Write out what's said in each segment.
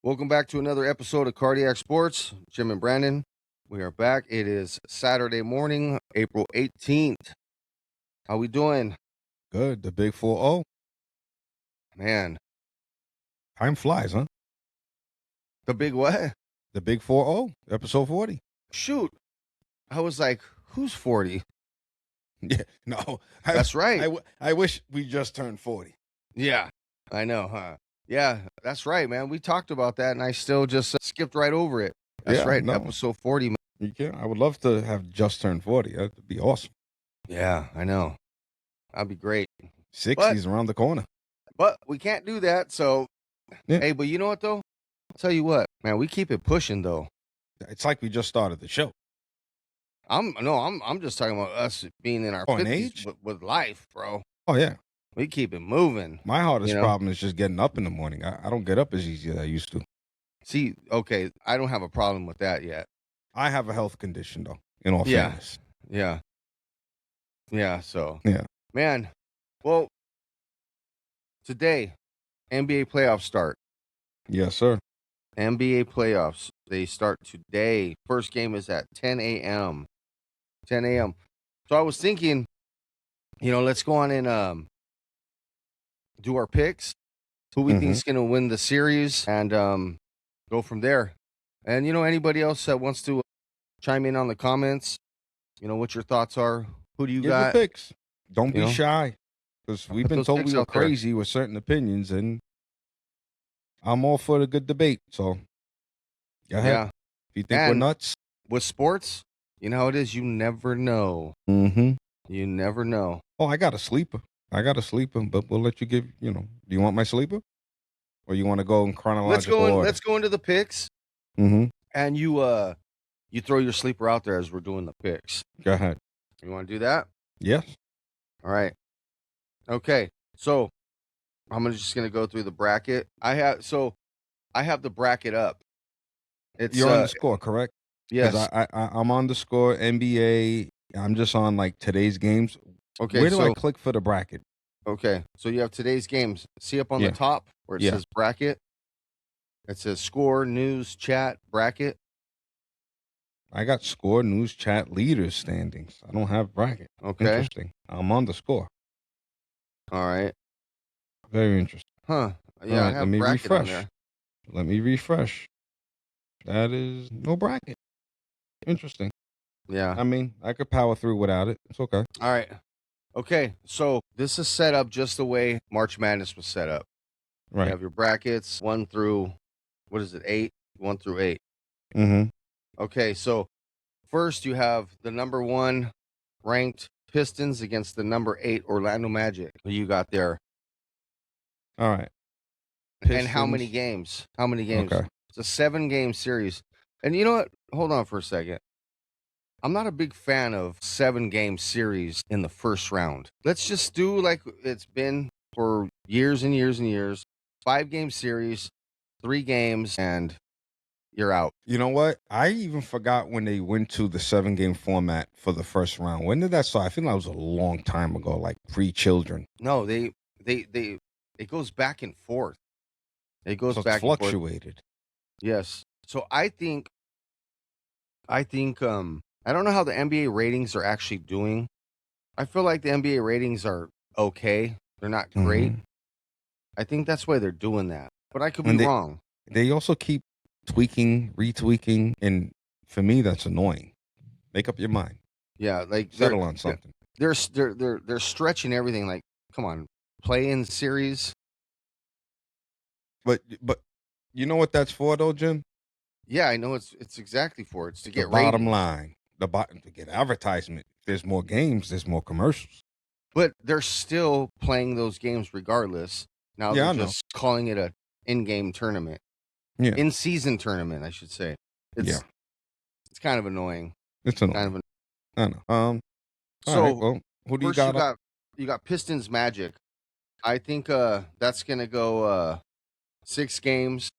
Welcome back to another episode of Cardiac Sports. Jim and Brandon, we are back. It is Saturday morning, April 18th. How we doing? Good. The big 4-0. Man, Time flies, huh? the big what? The big 4-0, episode 40. Shoot. I was like, who's 40? Yeah, no. That's right. I wish we just turned 40. Yeah, I know, huh? Yeah, that's right, man. We talked about that, and I still just skipped right over it. That's Yeah, right, no. episode 40. You can. I would love to have just turned 40. That'd be awesome. Yeah, I know. That'd be great. 60's around the corner. But we can't do that, so Yeah. Hey, but you know what, though? I'll tell you what, man, we keep it pushing, though. It's like we just started the show. I'm just talking about us being in our Oh, in 50s age? with life, bro. Oh, yeah. We keep it moving. My hardest You know? problem is just getting up in the morning. I don't get up as easy as I used to. See, okay, I don't have a problem with that yet. I have a health condition, though, in all Yeah. fairness. Yeah. Yeah, so. Yeah. Man, well, today, NBA playoffs start. Yes, sir. NBA playoffs, they start today. First game is at 10 a.m. 10 a.m. So I was thinking, let's go on and do our picks. Who we think is going to win the series and go from there. And, anybody else that wants to chime in on the comments, what your thoughts are. Who do you Give got? your picks. Don't be know? shy. Because we've Put been those told picks we were out there. crazy with certain opinions, and I'm all for the good debate. So, go ahead. Yeah. If you think we're And nuts. with sports, you know how it is. You never know. Mm-hmm. You never know. Oh, I got a sleeper. But we'll let you give, do you want my sleeper? Or you want to go in chronological order? Let's go into the picks. Mm-hmm. And you throw your sleeper out there as we're doing the picks. Go ahead. You want to do that? Yes. All right. Okay. So I'm just gonna go through the bracket. I have the bracket up. You're on the score, correct? Yes. I'm on the score, NBA. I'm just on like today's games. Okay. Where do I click for the bracket? Okay. So you have today's games. See up on the top where it says bracket? It says score, news, chat, bracket. I got score, news, chat, leaders standings. I don't have bracket. Okay. Interesting. I'm on the score. All right. Very interesting. Huh. Yeah, I have let me bracket on refresh. there. Let me refresh. That is no bracket. Interesting. Yeah. I mean, I could power through without it. It's okay. All right. Okay. So this is set up just the way March Madness was set up. Right. You have your brackets 1 through, 8? 1 through 8. Mm-hmm. Okay. So first you have the number 1 ranked Pistons against the number 8 Orlando Magic. Who you got there? All right. Pistons. And how many games? Okay. It's a 7-game series. And you know what? Hold on for a second. I'm not a big fan of 7-game series in the first round. Let's just do like it's been for years and years and years. 5-game series, 3 games, and you're out. You know what? I even forgot when they went to the 7-game format for the first round. When did that start? I think that was a long time ago, like pre-children. No, it goes back and forth. It goes So back it's and forth. fluctuated. Yes. So I think I don't know how the NBA ratings are actually doing. I feel like the NBA ratings are okay. They're not great. Mhm. I think that's why they're doing that. But I could be wrong. They also keep tweaking, retweaking, and for me, that's annoying. Make up your mind. Yeah, like Settle on something. They're stretching everything. Like, come on, play-in series. But you know what that's for, though, Jim? Yeah, I know it's exactly for it's to get the bottom ratings. line. The bottom to get advertisement. If there's more games, there's more commercials. But they're still playing those games regardless. Now Yeah, I they're know. just calling it a in-game tournament. Yeah. In-season tournament, I should say. It's kind of annoying. It's annoying. I know. All right, well, who do you got? You got Pistons Magic. I think that's gonna go 6 games.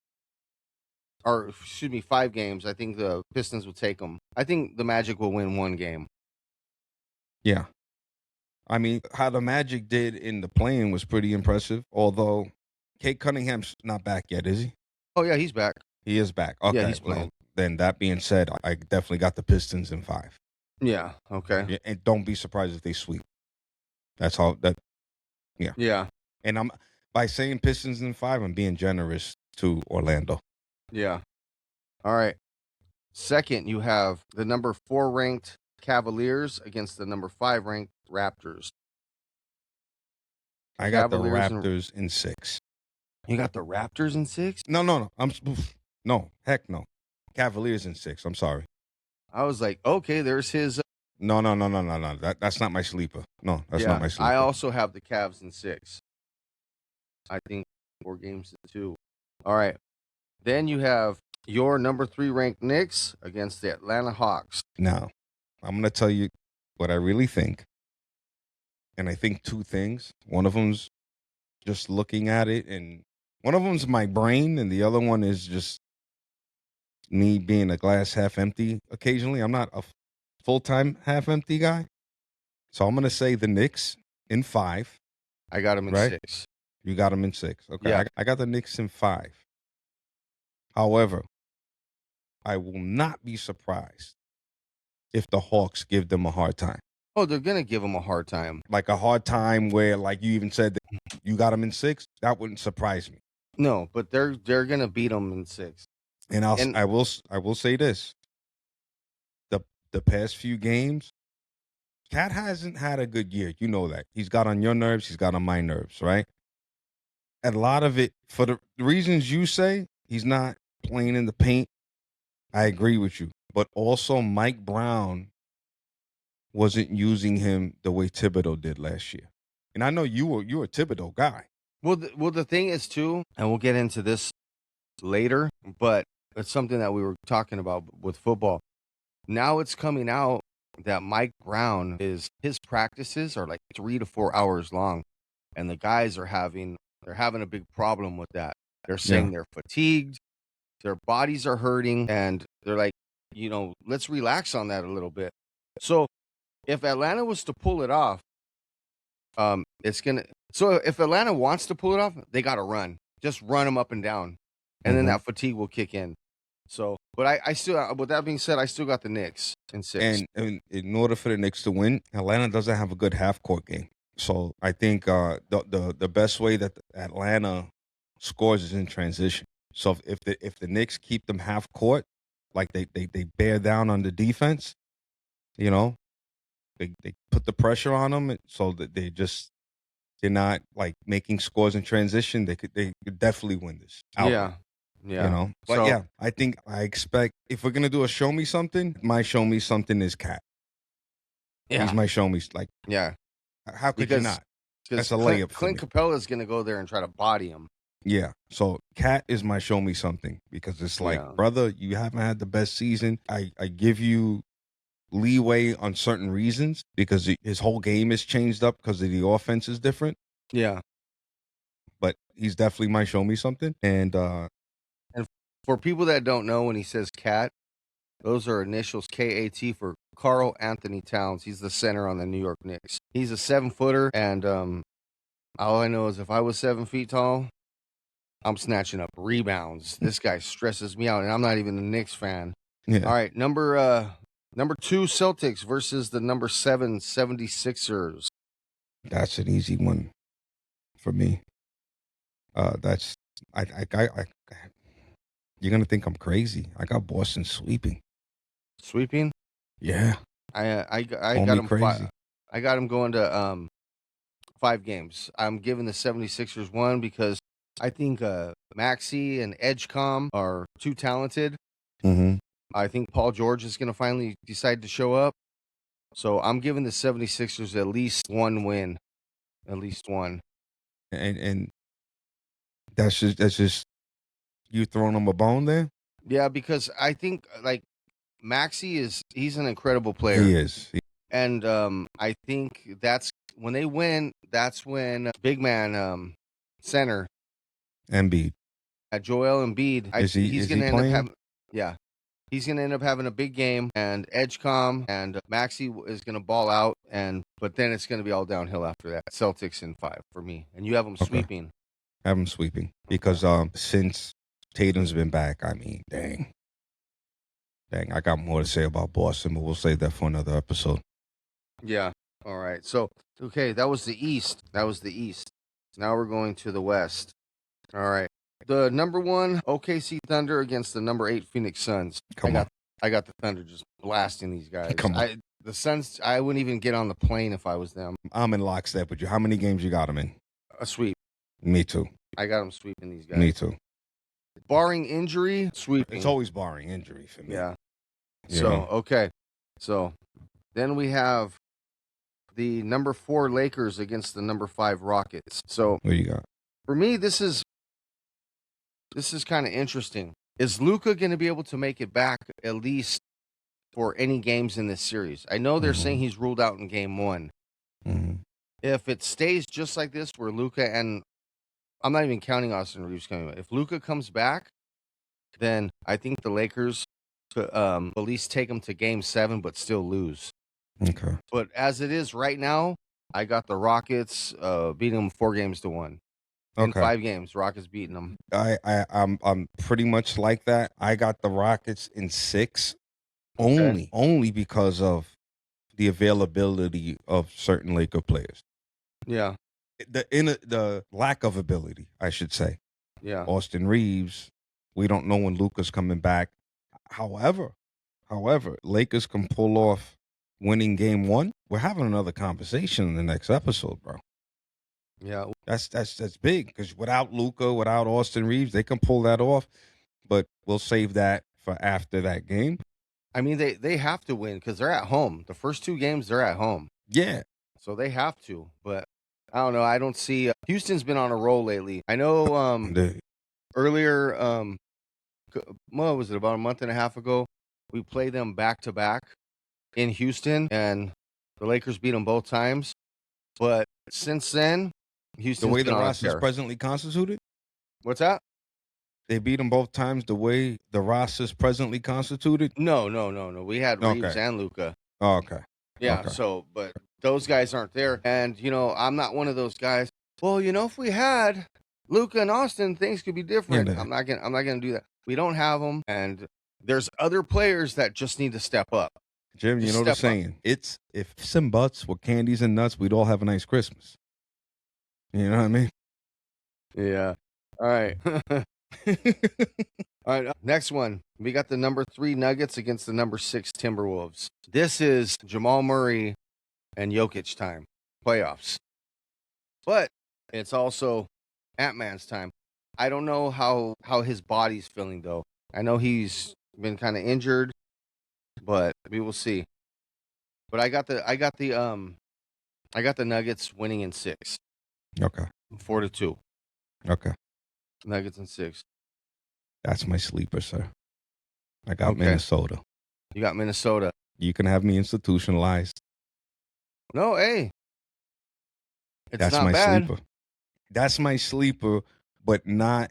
Or excuse me, 5 games. I think the Pistons will take them. I think the Magic will win 1 game. Yeah. I mean, how the Magic did in the play-in was pretty impressive. Although Kate Cunningham's not back yet, is he? Oh yeah, he's back. He is back. Yeah, Okay. he's Well, playing. then that being said, I definitely got the Pistons in 5. Yeah. Okay. Yeah, and don't be surprised if they sweep. That's all. Yeah. Yeah. And I'm by saying Pistons in 5, I'm being generous to Orlando. Yeah. All right. Second, you have the number 4 ranked Cavaliers against the number 5 ranked Raptors. I got the Cavaliers and Raptors in 6. you got the Raptors in 6? No. No. Heck no. Cavaliers in 6. I'm sorry. I was like, okay, there's his. No. That's not my sleeper. No, that's not my I sleeper. also have the Cavs in 6. I think 4 games to 2. All right. Then you have your number 3 ranked Knicks against the Atlanta Hawks. Now, I'm going to tell you what I really think. And I think 2 things. One of them's just looking at it, and one of them's my brain, and the other one is just me being a glass half empty occasionally. I'm not a full-time half empty guy. So I'm going to say the Knicks in 5. I got them in Right? 6. You got them in 6. Okay. Yeah. I got the Knicks in 5. However, I will not be surprised if the Hawks give them a hard time. Oh, they're going to give them a hard time. Like a hard time where, like you even said, that you got them in 6. That wouldn't surprise me. No, but they're going to beat them in 6. And I will say this: the past few games, Cat hasn't had a good year. You know that. He's got on your nerves. He's got on my nerves, right? A lot of it, for the reasons you say, he's not playing in the paint. I agree with you. But also, Mike Brown wasn't using him the way Thibodeau did last year. And I know you're a Thibodeau guy. Well, the thing is too, and we'll get into this later, but it's something that we were talking about with football. Now it's coming out that Mike Brown his practices are like 3 to 4 hours long, and the guys are having a big problem with that. They're saying they're fatigued, their bodies are hurting, and they're like, let's relax on that a little bit. So if Atlanta was to pull it off, it's gonna. So if Atlanta wants to pull it off, they got to run. Just run them up and down, and then that fatigue will kick in. So, but I still, with that being said, I still got the Knicks in 6. And in order for the Knicks to win, Atlanta doesn't have a good half court game. So I think the best way that Atlanta scores is in transition. So if the Knicks keep them half court, like they bear down on the defense, they put the pressure on them, so that they're not like making scores in transition. They could definitely win this. Yeah. But So, I expect if we're gonna do a show me something, my show me something is Cat. He's my show me. Like, yeah. how could you not? Because That's a layup for Clint me. Capella is going to go there and try to body him. Yeah. So Cat is my show me something, because it's like, brother, you haven't had the best season. I give you leeway on certain reasons because his whole game is changed up because the offense is different. Yeah. But he's definitely my show me something. And for people that don't know, when he says Cat, those are initials KAT for Karl Anthony Towns. He's the center on the New York Knicks. He's a 7-footer, and all I know is if I was 7 feet tall, I'm snatching up rebounds. This guy stresses me out, and I'm not even a Knicks fan. Yeah. All right, number 2 Celtics versus the number 7 76ers. That's an easy one for me. That's I you're gonna think I'm crazy. I got Boston sweeping. Sweeping? Yeah. I got him crazy. I got him going to 5 games. I'm giving the 76ers 1 because I think Maxey and Edgecom are too talented. Mm-hmm. I think Paul George is going to finally decide to show up. So I'm giving the 76ers at least 1 win. At least 1. And that's just you throwing them a bone there? Yeah, because I think like Maxey he's an incredible player. He is. And I think that's when they win, that's when big man center Embiid. Joel Embiid, he's going to end up having, he's going to end up having a big game, and Edgecom and Maxey is going to ball out, but then it's going to be all downhill after that. Celtics in 5 for me, and you have them sweeping. Have them sweeping because since Tatum's been back. I mean, dang. I got more to say about Boston, but we'll save that for another episode. Yeah. All right. So, okay, that was the East. Now we're going to the West. All right. The number 1 OKC Thunder against the number 8 Phoenix Suns. Come on. I got the Thunder just blasting these guys. Come on. The Suns, I wouldn't even get on the plane if I was them. I'm in lockstep with you. How many games you got them in? A sweep. Me too. I got them sweeping these guys. Me too. Barring injury, sweeping. It's always barring injury for me. Yeah. You So, know? okay. So, then we have the number 4 Lakers against the number 5 Rockets. So, What you got? for me, this is kind of interesting. Is Luka going to be able to make it back at least for any games in this series? I know they're saying he's ruled out in game 1. Mm-hmm. If it stays just like this, where Luka, and I'm not even counting Austin Reeves coming back. If Luka comes back, then I think the Lakers could at least take them to game 7, but still lose. Okay. But as it is right now, I got the Rockets beating them 4-1. In 5 games, Rockets beating them. I'm pretty much like that. I got the Rockets in 6, only because of the availability of certain Laker players. Yeah. The lack of ability, I should say. Yeah. Austin Reeves, we don't know when Luka's coming back. However, Lakers can pull off winning game 1. We're having another conversation in the next episode, bro. Yeah. That's big, because without Luka, without Austin Reeves, they can pull that off. But we'll save that for after that game. I mean, they have to win because they're at home. The first 2 games, they're at home. Yeah. So they have to. But I don't know. I don't see Houston's been on a roll lately. I know earlier, what was it, about a month and a half ago, we played them back to back in Houston, and the Lakers beat them both times. But since then, Houston's the way been the on a roster is tear. presently constituted, What's that? they beat them both times the way the roster is presently constituted. No. We had Reeves and Luka. Oh, okay. Yeah. Okay. So, but those guys aren't there, and I'm not one of those guys. Well, if we had Luka and Austin, things could be different. Yeah, I'm not gonna do that. We don't have them, and there's other players that just need to step up. Jim, you know the saying. It's if ifs and buts were candies and nuts, we'd all have a nice Christmas. You know what I mean? Yeah. All right. All right. Next one. We got the number 3 Nuggets against the number 6 Timberwolves. This is Jamal Murray and Jokic time. Playoffs. But it's also Ant-Man's time. I don't know how his body's feeling, though. I know he's been kind of injured, but we will see. But I got the Nuggets winning in 6. Okay. 4-2. Okay. Nuggets in 6. That's my sleeper, sir. I got Minnesota. You got Minnesota. You can have me institutionalized. No, hey. That's not my bad. sleeper. That's my sleeper, but not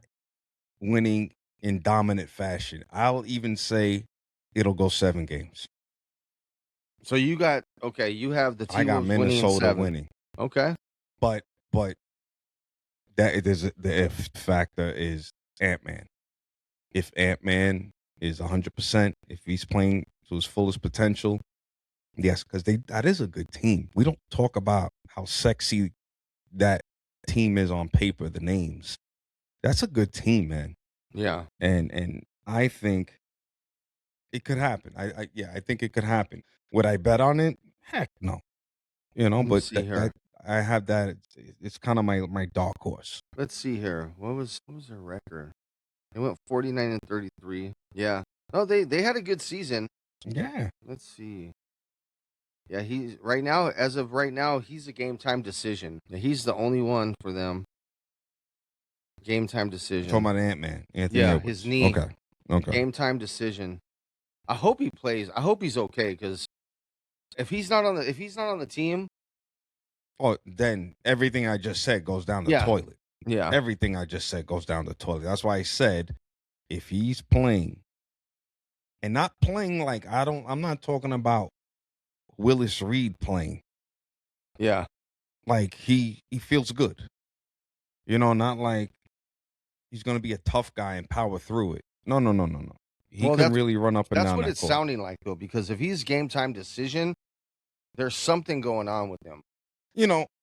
winning in dominant fashion. I'll even say it'll go 7 games. So you got you have the T-Wolves I got Minnesota winning. Okay. But that the if factor is Ant-Man. If Ant-Man is 100%, if he's playing to his fullest potential, yes, because that is a good team. We don't talk about how sexy that team is on paper, the names. That's a good team, man. Yeah. And I think it could happen. I think it could happen. Would I bet on it? Heck no. But I have that. It's kind of my dark horse. Let's see here. What was their record? They went 49-33. Yeah. No, they had a good season. Yeah. Let's see. Yeah, as of right now, he's a game time decision. Yeah, he's the only one for them. Game time decision. Talking about Ant-Man. Anthony yeah, Edwards. his knee. Okay. Game time decision. I hope he plays. I hope he's okay, because if he's not on the team, then everything I just said goes down the toilet. Yeah. Everything I just said goes down the toilet. That's why I said if he's playing, and not playing like I'm not talking about Willis Reed playing. Yeah. Like he feels good. Not like he's going to be a tough guy and power through it. No, no, no, no, no. He Well, can really run up and that's down what that it's court. sounding like though, because if he's game time decision, there's something going on with him.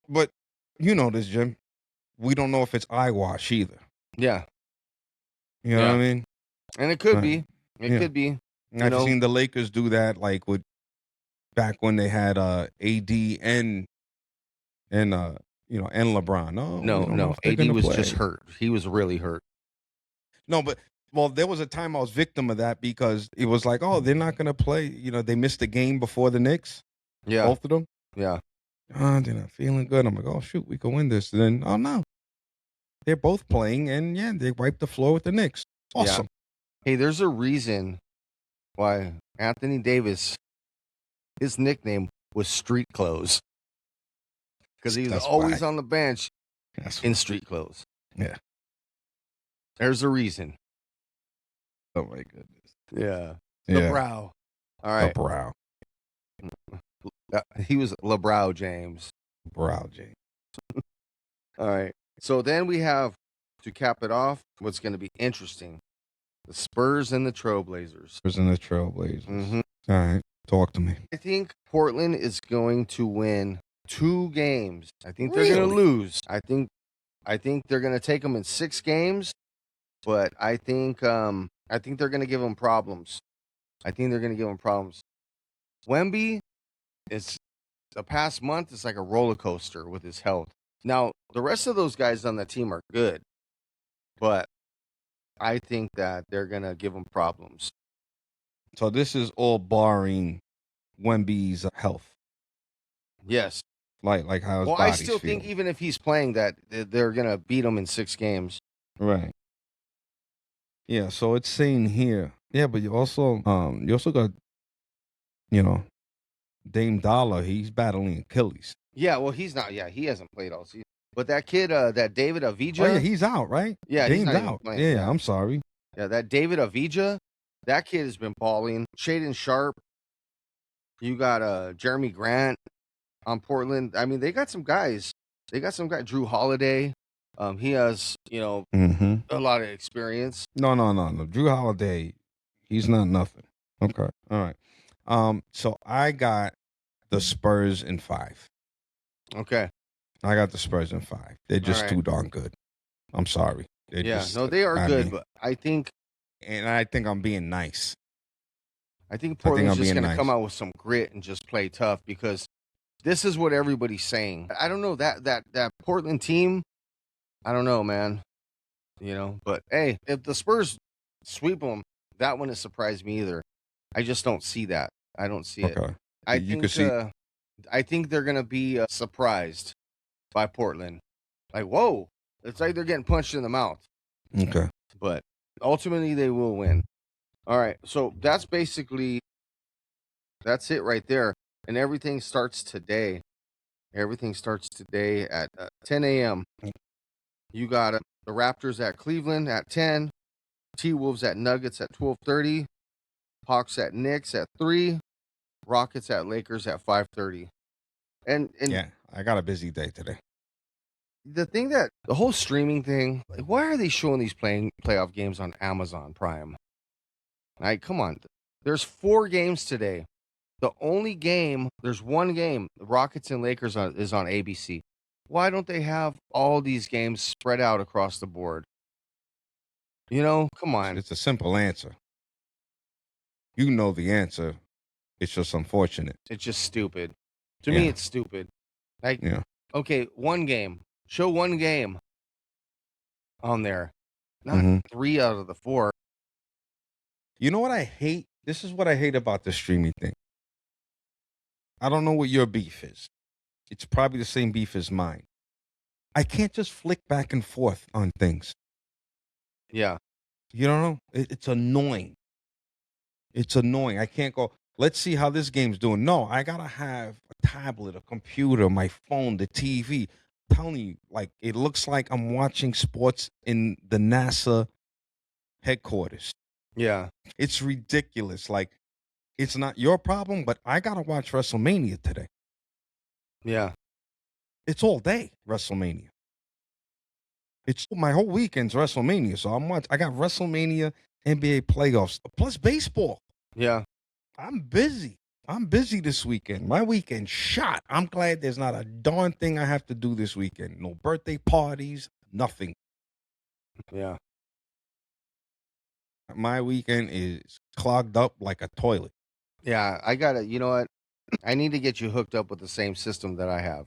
But you know this, Jim. We don't know if it's eyewash either. Yeah. You know what I mean? And it could Right. be. It Yeah. could be. I've seen the Lakers do that, like with back when they had AD and LeBron. No, we don't know No. if they're AD gonna was play. just hurt. He was really hurt. No, but there was a time I was victim of that because it was like, oh, they're not gonna play. They missed the game before the Knicks. Yeah. Both of them. Yeah. Oh, they're not feeling good. I'm like, oh shoot, we can win this. And then, oh no, they're both playing, and yeah, they wiped the floor with the Knicks. Awesome. Yeah. Hey, there's a reason why Anthony Davis, his nickname was Street Clothes, because he was always on the bench in street clothes. Yeah. There's a reason. Oh my goodness. Yeah. The brow. All right. The brow. He was LeBrow James. Brow James. All right. So then we have, to cap it off, what's going to be interesting: the Spurs and the Trailblazers. Spurs and the Trailblazers. Mm-hmm. All right. Talk to me. I think Portland is going to win 2 games. I think they're going to lose. I think they're going to take them in 6 games, but I think they're going to give them problems. Wemby, it's the past month is like a roller coaster with his health. Now, the rest of those guys on the team are good, but I think that they're going to give them problems. So this is all barring Wemby's health. Yes. Like how his I body's still feeling. think even if he's playing, that they're going to beat him in 6 games. Right. Yeah, so it's saying here. Yeah, but you also got, Dame Dollar. He's battling Achilles. Yeah, well, he's not. Yeah, he hasn't played all season. But that kid, that David Avija. Oh yeah, he's out, right? Yeah, Dame's he's not even out. playing. Yeah, I'm sorry. Yeah, that David Avija, that kid has been balling. Shaden Sharp. You got Jeremy Grant on Portland. I mean, they got some guys. Drew Holiday. He has, a lot of experience. No. Drew Holiday, he's not nothing. Okay. All right. So I got the Spurs in 5. Okay. I got the Spurs in 5. They're just too darn good. I'm sorry. They are good, but I think I'm being nice. I think Portland's just going to come out with some grit and just play tough, because this is what everybody's saying. I don't know that Portland team. I don't know, man. But hey, if the Spurs sweep them, that wouldn't surprise me either. I just don't see that. I don't see it. I think they're going to be surprised by Portland. Like, whoa, it's like they're getting punched in the mouth. Okay. But ultimately, they will win. All right, so that's it right there. And everything starts today. At 10 a.m. You got the Raptors at Cleveland at 10. T-Wolves at Nuggets at 12:30. Hawks at Knicks at 3. Rockets at Lakers at 5:30. And yeah, I got a busy day today. The whole streaming thing, like, why are they showing these playoff games on Amazon Prime? Like, come on. There's 4 games today. There's one game, the Rockets and Lakers is on ABC. Why don't they have all these games spread out across the board? Come on. It's a simple answer. You know the answer. It's just unfortunate. It's just stupid. To me, it's stupid. Like, okay, one game. Show one game on there. Not 3 out of the 4. You know what I hate? This is what I hate about the streaming thing. I don't know what your beef is. It's probably the same beef as mine. I can't just flick back and forth on things. Yeah. You don't know? It's annoying. I can't go, let's see how this game's doing. No, I got to have a tablet, a computer, my phone, the TV. I'm telling you, like, it looks like I'm watching sports in the NASA headquarters. Yeah. It's ridiculous. Like, it's not your problem, but I got to watch WrestleMania today. Yeah. It's all day, WrestleMania. It's my whole weekend's WrestleMania, so I got WrestleMania, NBA playoffs, plus baseball. Yeah. I'm busy. I'm busy this weekend. My weekend shot. I'm glad there's not a darn thing I have to do this weekend. No birthday parties, nothing. Yeah. My weekend is clogged up like a toilet. Yeah. I got to, you know what? I need to get you hooked up with the same system that I have.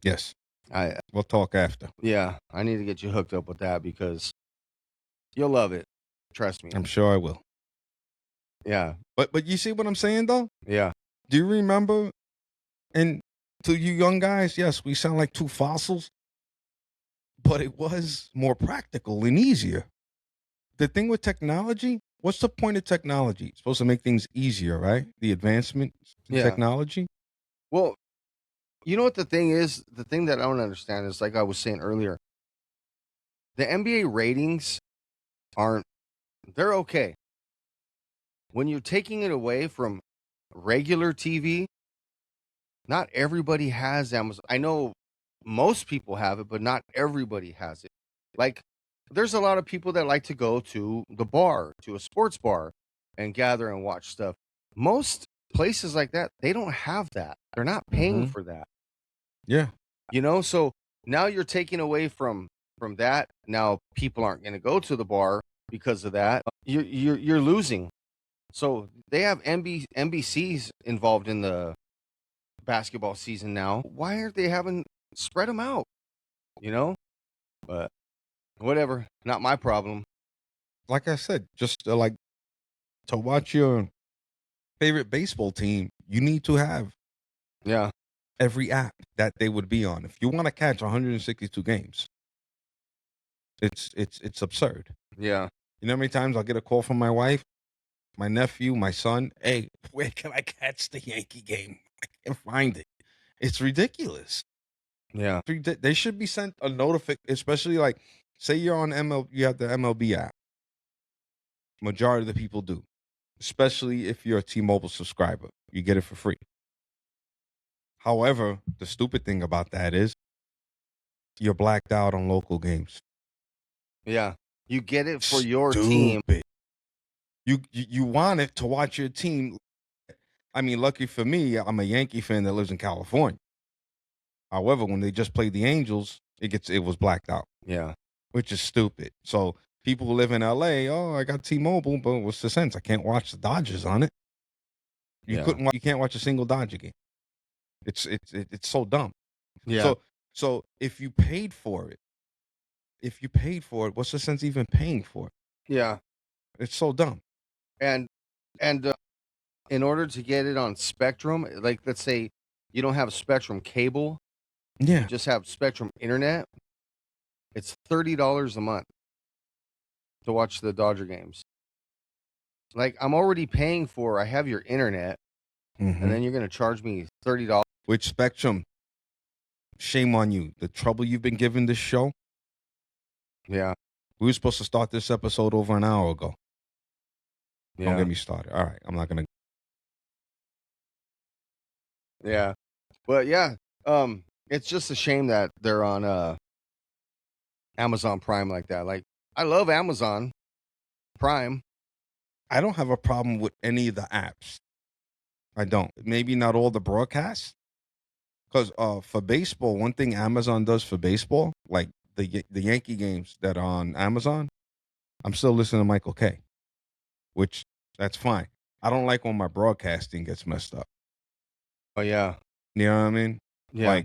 Yes. I We'll talk after. Yeah, I need to get you hooked up with that because you'll love it. Trust me. I'm sure I will. Yeah. But you see what I'm saying though? Yeah. Do you remember? And to you young guys, yes, we sound like two fossils, but it was more practical and easier. The thing with technology, what's the point of technology? It's supposed to make things easier, right? The advancement in Yeah. technology. Well, you know what the thing is? The thing that I don't understand is like I was saying earlier, the NBA ratings aren't they're okay. When you're taking it away from regular TV, not everybody has Amazon. I know most people have it, but not everybody has it. Like, there's a lot of people that like to go to the bar, to a sports bar, and gather and watch stuff. Most places like that, they don't have that. They're not paying Mm-hmm. for that. Yeah. So now you're taking away from that. Now people aren't going to go to the bar because of that. You're losing. So they have NBC's involved in the basketball season now. Why aren't they having spread them out? You know, but whatever, not my problem. Like I said, just like to watch your favorite baseball team, you need to have Yeah, every app that they would be on. If you want to catch 162 games, it's absurd. yeah, You know how many times I'll get a call from my wife, my nephew, my son, hey, where can I catch the Yankee game? I can't find it. It's ridiculous. yeah, They should be sent a notification, especially like, say you're on ML, you have the MLB app. Majority of the people do, especially if you're a T-Mobile subscriber. You get it for free. However, the stupid thing about that is you're blacked out on local games. yeah. You get it for your team. Stupid. You want it to watch your team. I mean, lucky for me, I'm a Yankee fan that lives in California. However, when they just played the Angels, it was blacked out, Yeah, which is stupid. So people who live in LA, oh, I got T-Mobile, but what's the sense? I can't watch the Dodgers on it. You yeah, you can't watch a single Dodger game. It's so dumb. yeah, So if you paid for it, what's the sense even paying for it? yeah. It's so dumb. And in order to get it on Spectrum, like let's say you don't have Spectrum cable, you Yeah. just have Spectrum internet. It's $30 a month to watch the Dodger games. Like I'm already paying for. I have your internet, and then you're gonna charge me $30. Which Spectrum? Shame on you. The trouble you've been giving this show. Yeah, We were supposed to start this episode over an hour ago. Don't yeah, get me started. All right, I'm not gonna. yeah. But yeah, it's just a shame that they're on Amazon Prime like that. Like I love Amazon Prime. I don't have a problem with any of the apps. I don't. Maybe not all the broadcasts. Because for baseball, one thing Amazon does for baseball, like the Yankee games that are on Amazon, I'm still listening to Michael K, which that's fine. I don't like when my broadcasting gets messed up. Oh yeah, You know what I mean? yeah,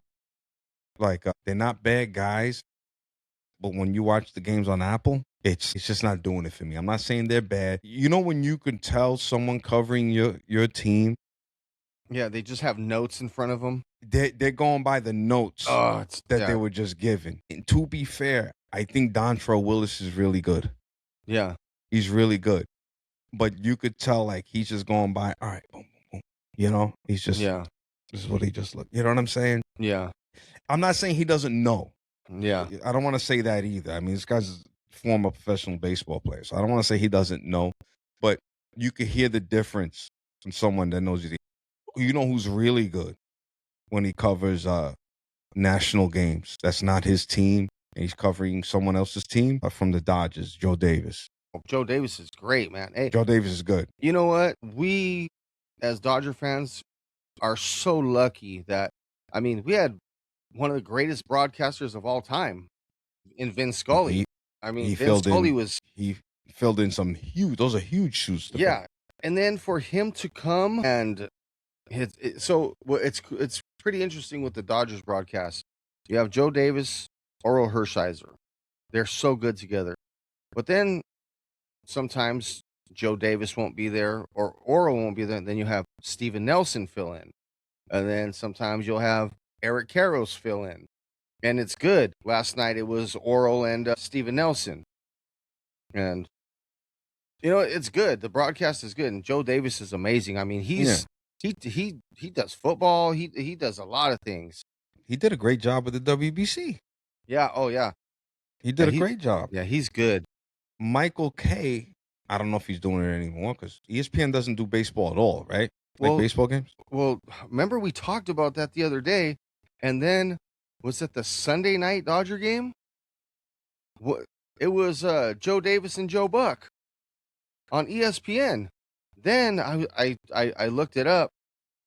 They're not bad guys, but when you watch the games on Apple, it's just not doing it for me. I'm not saying they're bad. You know when you can tell someone covering your team, yeah. They just have notes in front of them. they're going by the notes Oh, it's that they yeah, were just given. And to be fair, I think Dontrell Willis is really good. yeah, He's really good. But you could tell like he's just going by, all right, boom, boom, boom. You know, he's just yeah, this is what he just looked. You know what I'm saying? yeah, I'm not saying he doesn't know. yeah, I don't want to say that either. I mean, this guy's a former professional baseball player, so I don't want to say he doesn't know. But you could hear the difference from someone that knows you. You know who's really good when he covers national games. That's not his team. and he's covering someone else's team from the Dodgers, Joe Davis. Joe Davis is great, man. Hey, Joe Davis is good. you know what? We, as Dodger fans, are so lucky that, I mean, we had one of the greatest broadcasters of all time in Vin Scully. He Vin filled Scully in. was, He filled in some huge. Those are huge shoes to fill. yeah. And then for him to come and it's pretty interesting with the Dodgers broadcast. You have Joe Davis, Oral Hershiser. They're so good together. But then sometimes Joe Davis won't be there or Oral won't be there. Then you have Steven Nelson fill in. And then sometimes you'll have Eric Karros fill in. And it's good. Last night it was Oral and Steven Nelson. And, it's good. The broadcast is good. And Joe Davis is amazing. I mean, he does football. He does a lot of things. He did a great job with the WBC. Yeah. Oh, yeah. He did a great job. Yeah, he's good. Michael Kay, I don't know if he's doing it anymore because ESPN doesn't do baseball at all, right? Like baseball games? Well, remember we talked about that the other day, and then was it the Sunday night Dodger game? What? It was Joe Davis and Joe Buck on ESPN. Then I looked it up,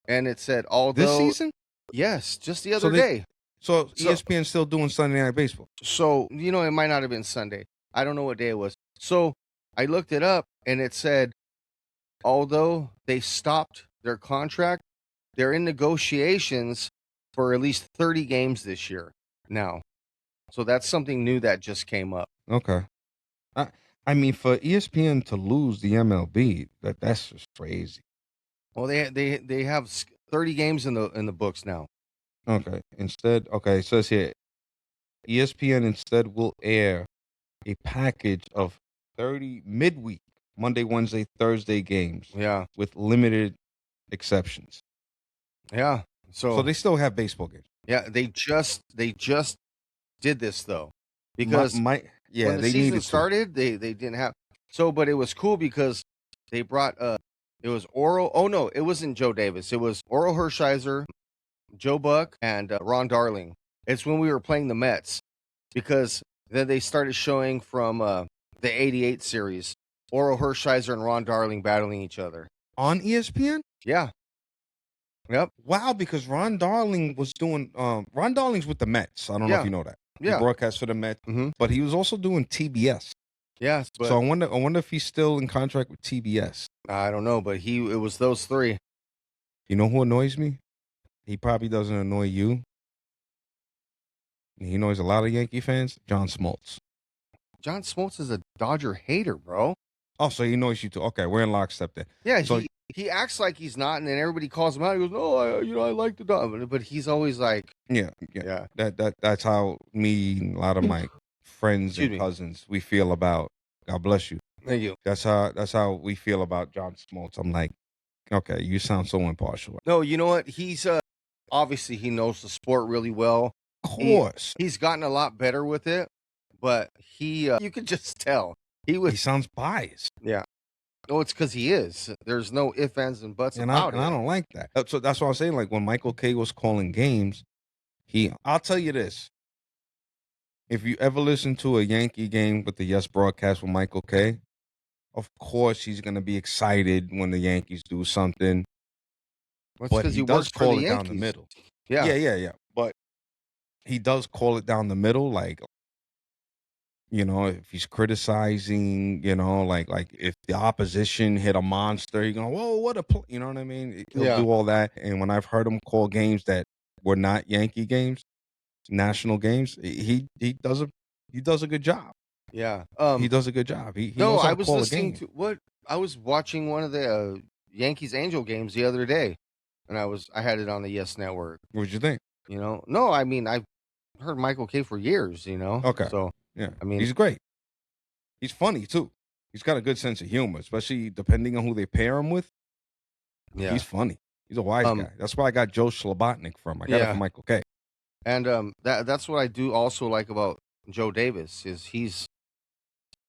and it said This season? Yes, just the other day. So ESPN's still doing Sunday Night Baseball. So, it might not have been Sunday. I don't know what day it was. So I looked it up, and it said, although they stopped their contract, they're in negotiations for at least 30 games this year now. So that's something new that just came up. Okay. I mean, for ESPN to lose the MLB, that's just crazy. Well, they have 30 games in the books now. Okay. Instead, it says here, ESPN instead will air a package of 30 midweek, Monday, Wednesday, Thursday games. Yeah. With limited exceptions. Yeah. So they still have baseball games. Yeah, they just did this though. Because when the season started, they didn't have. So, but it was cool because they brought it was Oral. Oh no, it wasn't Joe Davis. It was Oral Hershiser, Joe Buck, and Ron Darling. It's when we were playing the Mets, because then they started showing from the '88 series, Oral Hershiser and Ron Darling battling each other on ESPN. Yeah. Yep. Wow, because Ron Darling was doing. Ron Darling's with the Mets. I don't know if you know that. Yeah. He broadcast for the Mets, but he was also doing TBS. Yes. But so I wonder if he's still in contract with TBS. I don't know, but it was those three. You know who annoys me? He probably doesn't annoy you. He annoys a lot of Yankee fans. John Smoltz. John Smoltz is a Dodger hater, bro. Oh, so he annoys you too. Okay, we're in lockstep there. Yeah, so he acts like he's not, and then everybody calls him out. He goes, "No, I like the Dodgers," but he's always like, yeah. That's how me and a lot of my friends and cousins we feel about. God bless you. Thank you. That's how we feel about John Smoltz. I'm like, okay, you sound so impartial. No, you know what? He's obviously he knows the sport really well. Of course, he's gotten a lot better with it, but you could just tell he sounds biased. Yeah. No, it's because he is. There's no ifs, ands, and buts about it. And I don't like that. So that's what I'm saying. Like when Michael Kay was calling games, I'll tell you this. If you ever listen to a Yankee game with the Yes broadcast with Michael Kay, of course he's going to be excited when the Yankees do something. But he does call it down the middle. Yeah. But he does call it down the middle, like, if he's criticizing, like if the opposition hit a monster, you go, whoa, what a play. You know what I mean? He'll do all that. And when I've heard him call games that were not Yankee games, national games, he does a good job. Yeah. He does a good job. He no, knows how I to was call listening a game. to what I was watching one of the Yankees Angel games the other day, and I had it on the Yes Network. What'd you think? No, I mean I've heard Michael Kay for years. Okay. So yeah, I mean he's great. He's funny too. He's got a good sense of humor, especially depending on who they pair him with. Yeah, he's funny. He's a wise guy. That's where I got Joe Schlabotnik from. I got it from Michael Kay. And that's what I do also like about Joe Davis is he's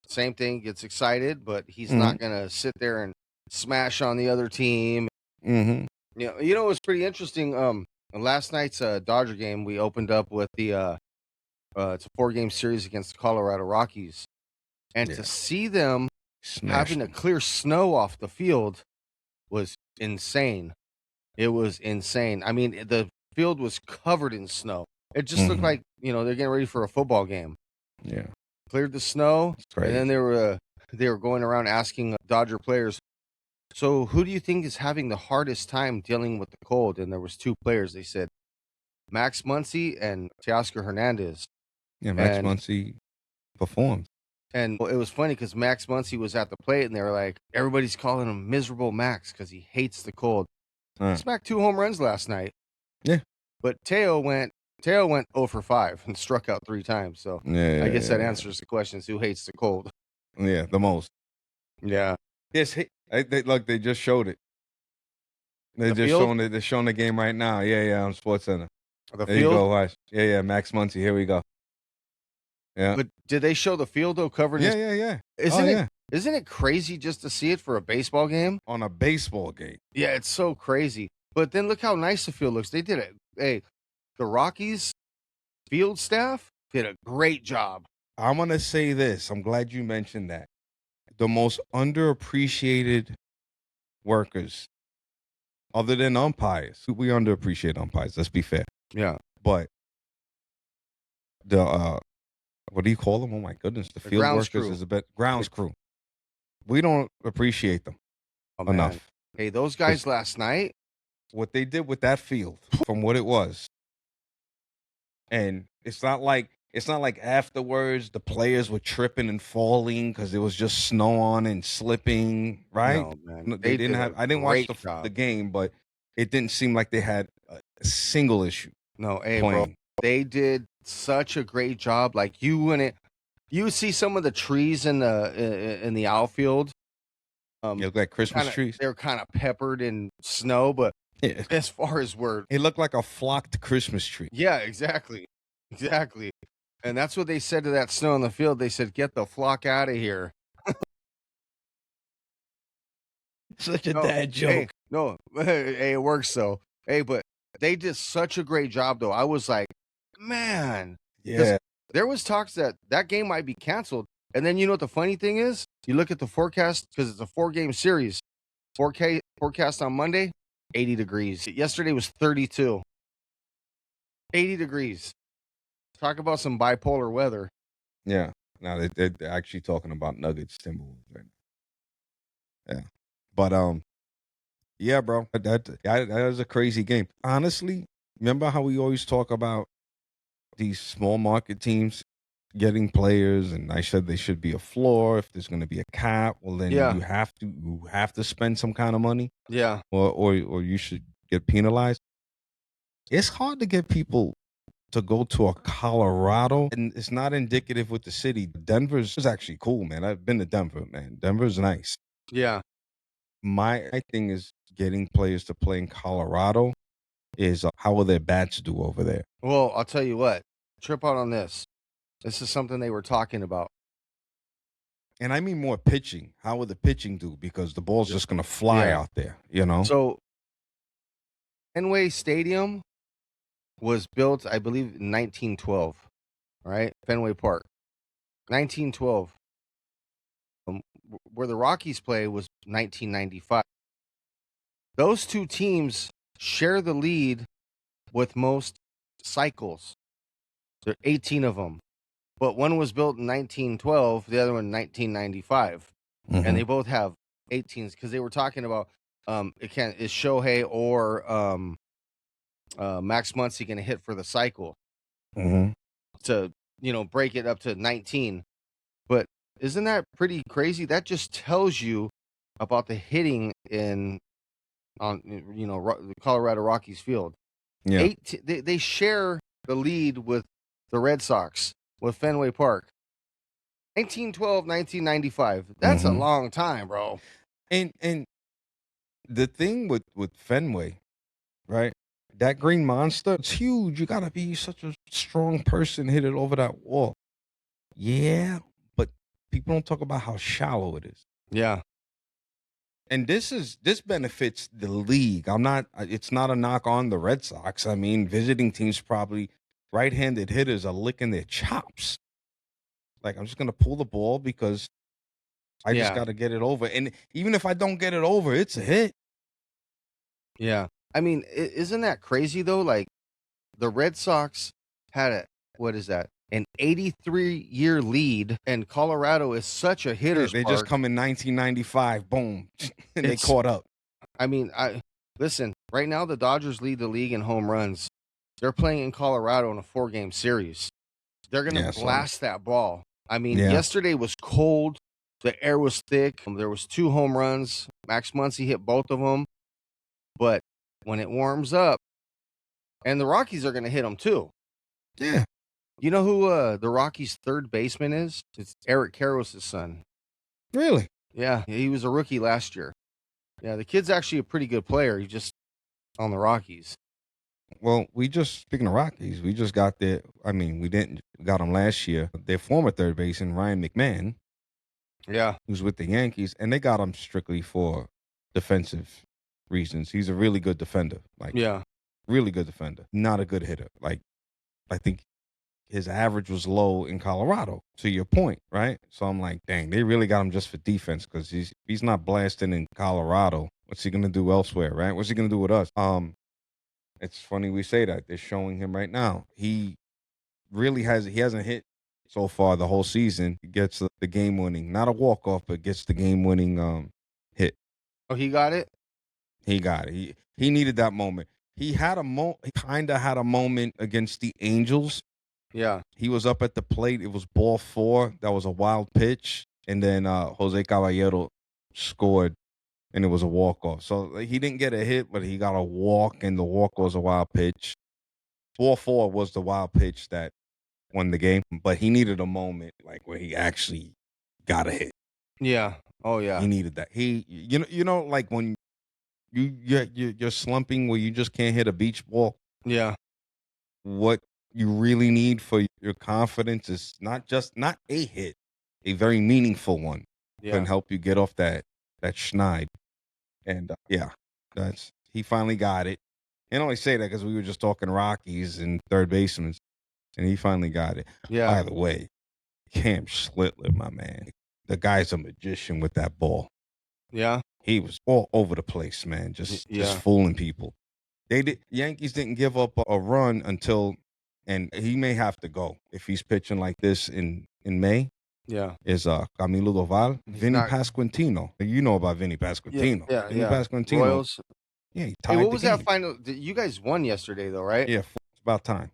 same thing, gets excited, but he's not gonna sit there and smash on the other team. Mm-hmm. You know it was pretty interesting. Last night's Dodger game, we opened up with the It's a 4-game series against the Colorado Rockies, and to Yeah. see them Smashed having to them. clear snow off the field was insane. It was insane. I mean, the field was covered in snow. It just looked Mhm. like, they're getting ready for a football game. Yeah. Cleared the snow, It's and crazy. then they were going around asking Dodger players, "So, who do you think is having the hardest time dealing with the cold?" And there was 2 players. They said Max Muncy and Teoscar Hernandez. Yeah, Max And Muncy performed. and it was funny because Max Muncy was at the plate, and they were like, everybody's calling him Miserable Max because he hates the cold. He smacked 2 home runs last night. Yeah. But Teo went 0 for 5 and struck out 3 times. So I guess that Yeah. answers the questions. Who hates the cold? Yeah, the most. Yeah. Yes, look, they just showed it. They're The just field? showing it. They're showing the game right now. Yeah, on SportsCenter. The There you field? go, watch. Yeah, Max Muncy. Here we go. Yeah. But did they show the field though covered in Yeah. Isn't it crazy just to see it for a baseball game? On a baseball game. Yeah, it's so crazy. But then look how nice the field looks. They did it. Hey, the Rockies field staff did a great job. I'm gonna say this. I'm glad you mentioned that. The most underappreciated workers, other than umpires, we underappreciate umpires. Let's be fair. Yeah. But the what do you call them? Oh my goodness, the field grounds workers crew. is a bit grounds crew. We don't appreciate them Oh, enough. man. Hey, those guys last night. What they did with that field, from what it was, and it's not like afterwards the players were tripping and falling because there was just snow on and slipping. Right? No, man. No, They they didn't did have. a I didn't watch great job. the game, but it didn't seem like they had a single issue. No, hey, playing. bro. They did such a great job. Like you see some of the trees in the outfield. It looked like Christmas trees. They're kind of peppered in snow, but Yeah. as far as It looked like a flocked Christmas tree. yeah, exactly. And that's what they said to that snow in the field. They said, "Get the flock out of here." Such a No, dad joke. Hey, no, hey, it works though. Hey, but they did such a great job though. I was like, man, Yeah. there was talks that game might be canceled. And then you know what the funny thing is? You look at the forecast because it's a 4-game series. 4K forecast on Monday, 80 degrees. Yesterday was 32. 80 degrees. Talk about some bipolar weather. Yeah. Now they're actually talking about Nuggets Timberwolves right now. Yeah. But yeah, bro. That was a crazy game. Honestly, remember how we always talk about these small market teams getting players, and I said they should be a floor. If there's going to be a cap, well then Yeah. you have to spend some kind of money, Yeah. or you should get penalized. It's hard to get people to go to a Colorado, and it's not indicative with the city. Denver's is actually cool, man. I've been to Denver, man. Denver's nice. Yeah. My thing is getting players to play in Colorado is how will their bats do over there? Well, I'll tell you what. Trip out on this. This is something they were talking about. And I mean more pitching. How will the pitching do? Because the ball's just going to fly Yeah. out there, you know? So, Fenway Stadium was built, I believe, in 1912. Right? Fenway Park. 1912. Where the Rockies play was 1995. Those 2 teams share the lead with most cycles. There are 18 of them. But one was built in 1912, the other one in 1995. Mhm. And they both have 18s because they were talking about is Shohei or Max Muncy going to hit for the cycle Mhm. to break it up to 19. But isn't that pretty crazy? That just tells you about the hitting on the Colorado Rockies field. Yeah. They share the lead with the Red Sox with Fenway Park. 1912, 1995. That's a Mhm. long time, bro. And the thing with Fenway, right? That green monster, it's huge. You got to be such a strong person, hit it over that wall. Yeah, but people don't talk about how shallow it is. Yeah. And this benefits the league. It's not a knock on the Red Sox. I mean, visiting teams probably right-handed hitters are licking their chops. Like, I'm just gonna pull the ball because I just Yeah, got to get it over. And even if I don't get it over, it's a hit. yeah. I mean, isn't that crazy though? Like the Red Sox had what is that? An 83-year lead, and Colorado is such a Yeah, hitter's they just park. come in 1995, boom, and they It's, caught up. I mean, I listen. Right now, the Dodgers lead the league in home runs. They're playing in Colorado in a 4-game series. They're gonna Yeah, so blast that ball. I mean, yeah, yesterday was cold. The air was thick. There was 2 home runs. Max Muncy hit both of them. But when it warms up, and the Rockies are gonna hit them too. yeah, You know who the Rockies' third baseman is? It's Eric Karros' son. really. Yeah, he was a rookie last year. Yeah, the kid's actually a pretty good player. He just on the Rockies. Well, speaking of Rockies, we just got their. I mean, we got them last year. Their former third baseman Ryan McMahon, Yeah, who's with the Yankees, and they got him strictly for defensive reasons. He's a really good defender, like yeah, really good defender, not a good hitter. Like I think his average was low in Colorado. To your point, right? So I'm like, dang, they really got him just for defense because he's not blasting in Colorado. What's he gonna do elsewhere, right? What's he gonna do with us? It's funny we say that. They're showing him right now. He hasn't hit so far the whole season. He gets the game winning, not a walk off, but gets the game winning hit. Oh, he got it? He got it. He needed that moment. He kind of had a moment against the Angels. Yeah. He was up at the plate. It was ball 4. That was a wild pitch, and then Jose Caballero scored, and it was a walk off. So like, he didn't get a hit, but he got a walk, and the walk was a wild pitch. Ball 4 was the wild pitch that won the game, but he needed a moment like where he actually got a hit. Yeah. Oh, He yeah. needed that. You know, like when you're slumping where you just can't hit a beach ball. Yeah. What you really need for your confidence is not a hit, a very meaningful one can Yeah. help you get off that schneid. And yeah, he finally got it. And I only say that because we were just talking Rockies and third basemen, and he finally got it. Yeah. By the way, Cam Schlittler, my man, the guy's a magician with that ball. Yeah. He was all over the place, man, just Yeah. fooling people. Yankees didn't give up a run until, and he may have to go if he's pitching like this in May. Yeah. Is Camilo Doval, He's Vinny not. Pasquantino. You know about Vinny Yeah. Pasquantino. Yeah. Vinny Yeah. Pasquantino. Royals. Yeah, he Hey, tied what the was that game. final? You guys won yesterday, though, right? Yeah, it's about time.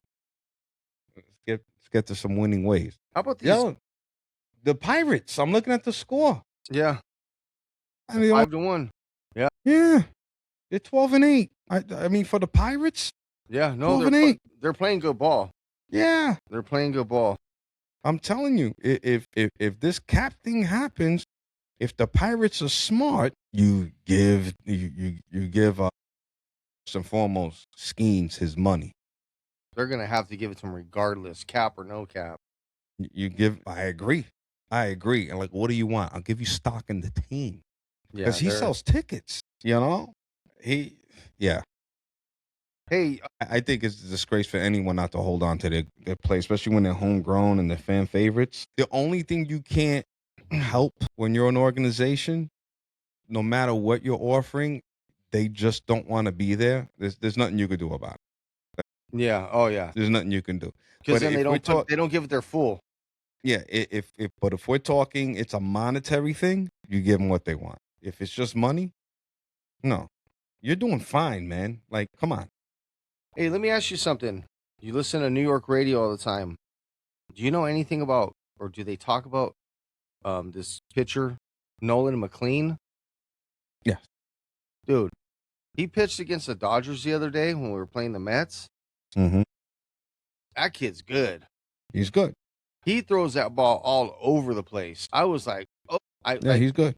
Let's get to some winning ways. How about these? Yo, the Pirates. I'm looking at the score. Yeah. I mean, 5-1. Yeah. yeah, they're 12-8. I mean, for the Pirates, Yeah. No, 12-8. they're playing good ball. Yeah, They're playing good ball. I'm telling you, if this cap thing happens, if the Pirates are smart, you give first and foremost Skeens his money. They're gonna have to give it to him regardless, cap or no cap. You give. I agree. And like, what do you want? I'll give you stock in the team Yeah. because he sells tickets. You know, yeah. Hey. I think it's a disgrace for anyone not to hold on to their play, especially when they're homegrown and they're fan favorites. The only thing you can't help when you're an organization, no matter what you're offering, they just don't want to be there. There's nothing you could do about it. Yeah. Oh, yeah. There's nothing you can do. Because But then if they don't give it their full. yeah, if we're talking, it's a monetary thing. You give them what they want. If it's just money, no, you're doing fine, man. Like, come on. Hey, let me ask you something. You listen to New York radio all the time. Do you know anything about, or do they talk about, this pitcher, Nolan McLean? Yeah. Dude, he pitched against the Dodgers the other day when we were playing the Mets. Mm-hmm. That kid's good. He's good. He throws that ball all over the place. I was like, oh, He's good.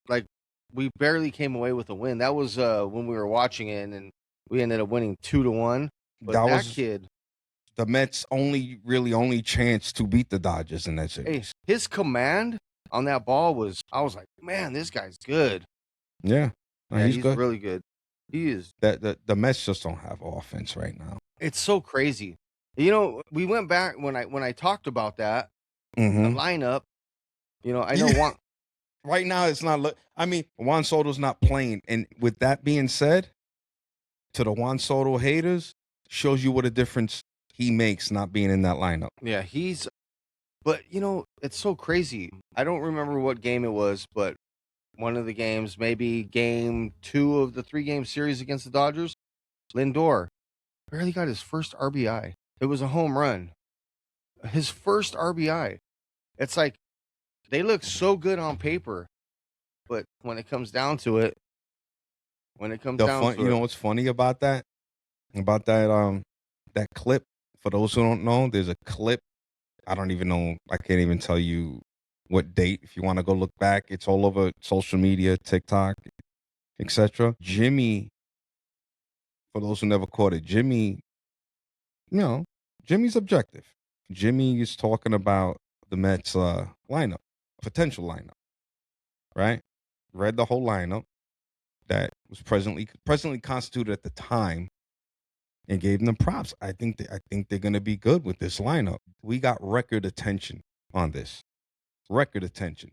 like we barely came away with a win. That was when we were watching it, and we ended up winning 2-1. But That that was kid, the Mets' only chance to beat the Dodgers in that hey, series. his command on that ball was, I was like, man, this guy's good. Yeah, no, Yeah, he's he's good. really good. He is. The Mets just don't have offense right now. It's so crazy. You know, we went back when I talked about that, the Mm-hmm. lineup, you know, I know Yeah. Juan. Right now, it's not. I mean, Juan Soto's not playing, and with that being said, to the Juan Soto haters, shows you what a difference he makes not being in that lineup. Yeah, but you know, it's so crazy. I don't remember what game it was, but one of the games, maybe game 2 of the 3-game series against the Dodgers, Lindor barely got his first RBI. It was a home run. His first RBI. It's like they look so good on paper, but when it comes down to it, when it comes The down fun, to it, what's funny about that? About that clip. For those who don't know, there's a clip. I don't even know. I can't even tell you what date. If you want to go look back, it's all over social media, TikTok, etc. Jimmy, for those who never caught it, Jimmy, you know, Jimmy's objective. Jimmy is talking about the Mets lineup, potential lineup, right? Read the whole lineup that was presently constituted at the time and gave them props. I think they're going to be good with this lineup. We got record attention on this. Record attention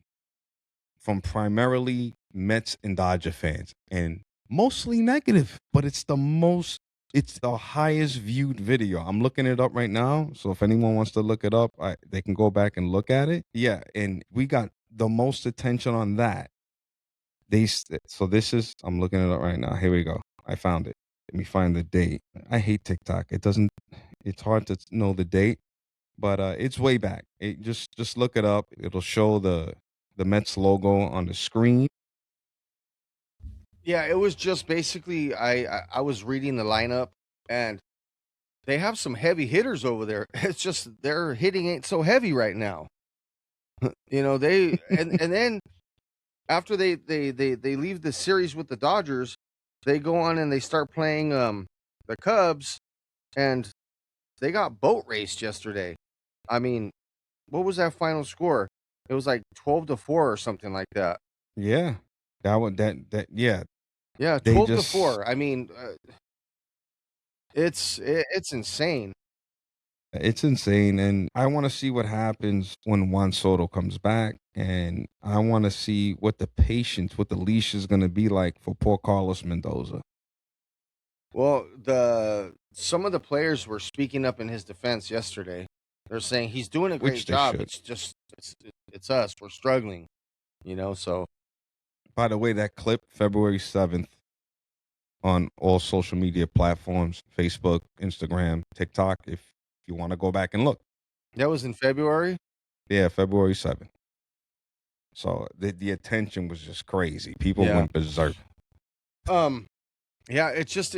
from primarily Mets and Dodger fans, and mostly negative, but it's the highest viewed video. I'm looking it up right now, so if anyone wants to look it up, they can go back and look at it. Yeah, and we got the most attention on that. So this is, I'm looking it up right now. Here we go. I found it. Let me find the date. I hate TikTok. It's hard to know the date, but it's way back. Just look it up. It'll show the Mets logo on the screen. yeah, it was just basically I was reading the lineup and they have some heavy hitters over there. It's just their hitting ain't so heavy right now. You know, and then after they leave the series with the Dodgers, they go on and they start playing the Cubs and they got boat raced yesterday. I mean, what was that final score? It was like 12-4 or something like that. Yeah, yeah. Yeah, They 12 to just 4. I mean, it's insane. It's insane, and I want to see what happens when Juan Soto comes back, and I want to see what the leash is going to be like for poor Carlos Mendoza, Well, the some of the players were speaking up in his defense yesterday. They're saying he's doing a great which they job. should. It's just it's us. We're struggling, you know. So By the way, that clip, February 7th, on all social media platforms, Facebook, Instagram, TikTok, if you want to go back and look. that was in February. Yeah, February 7th. So the attention was just crazy. People Yeah. went berserk. Um. Yeah. It's just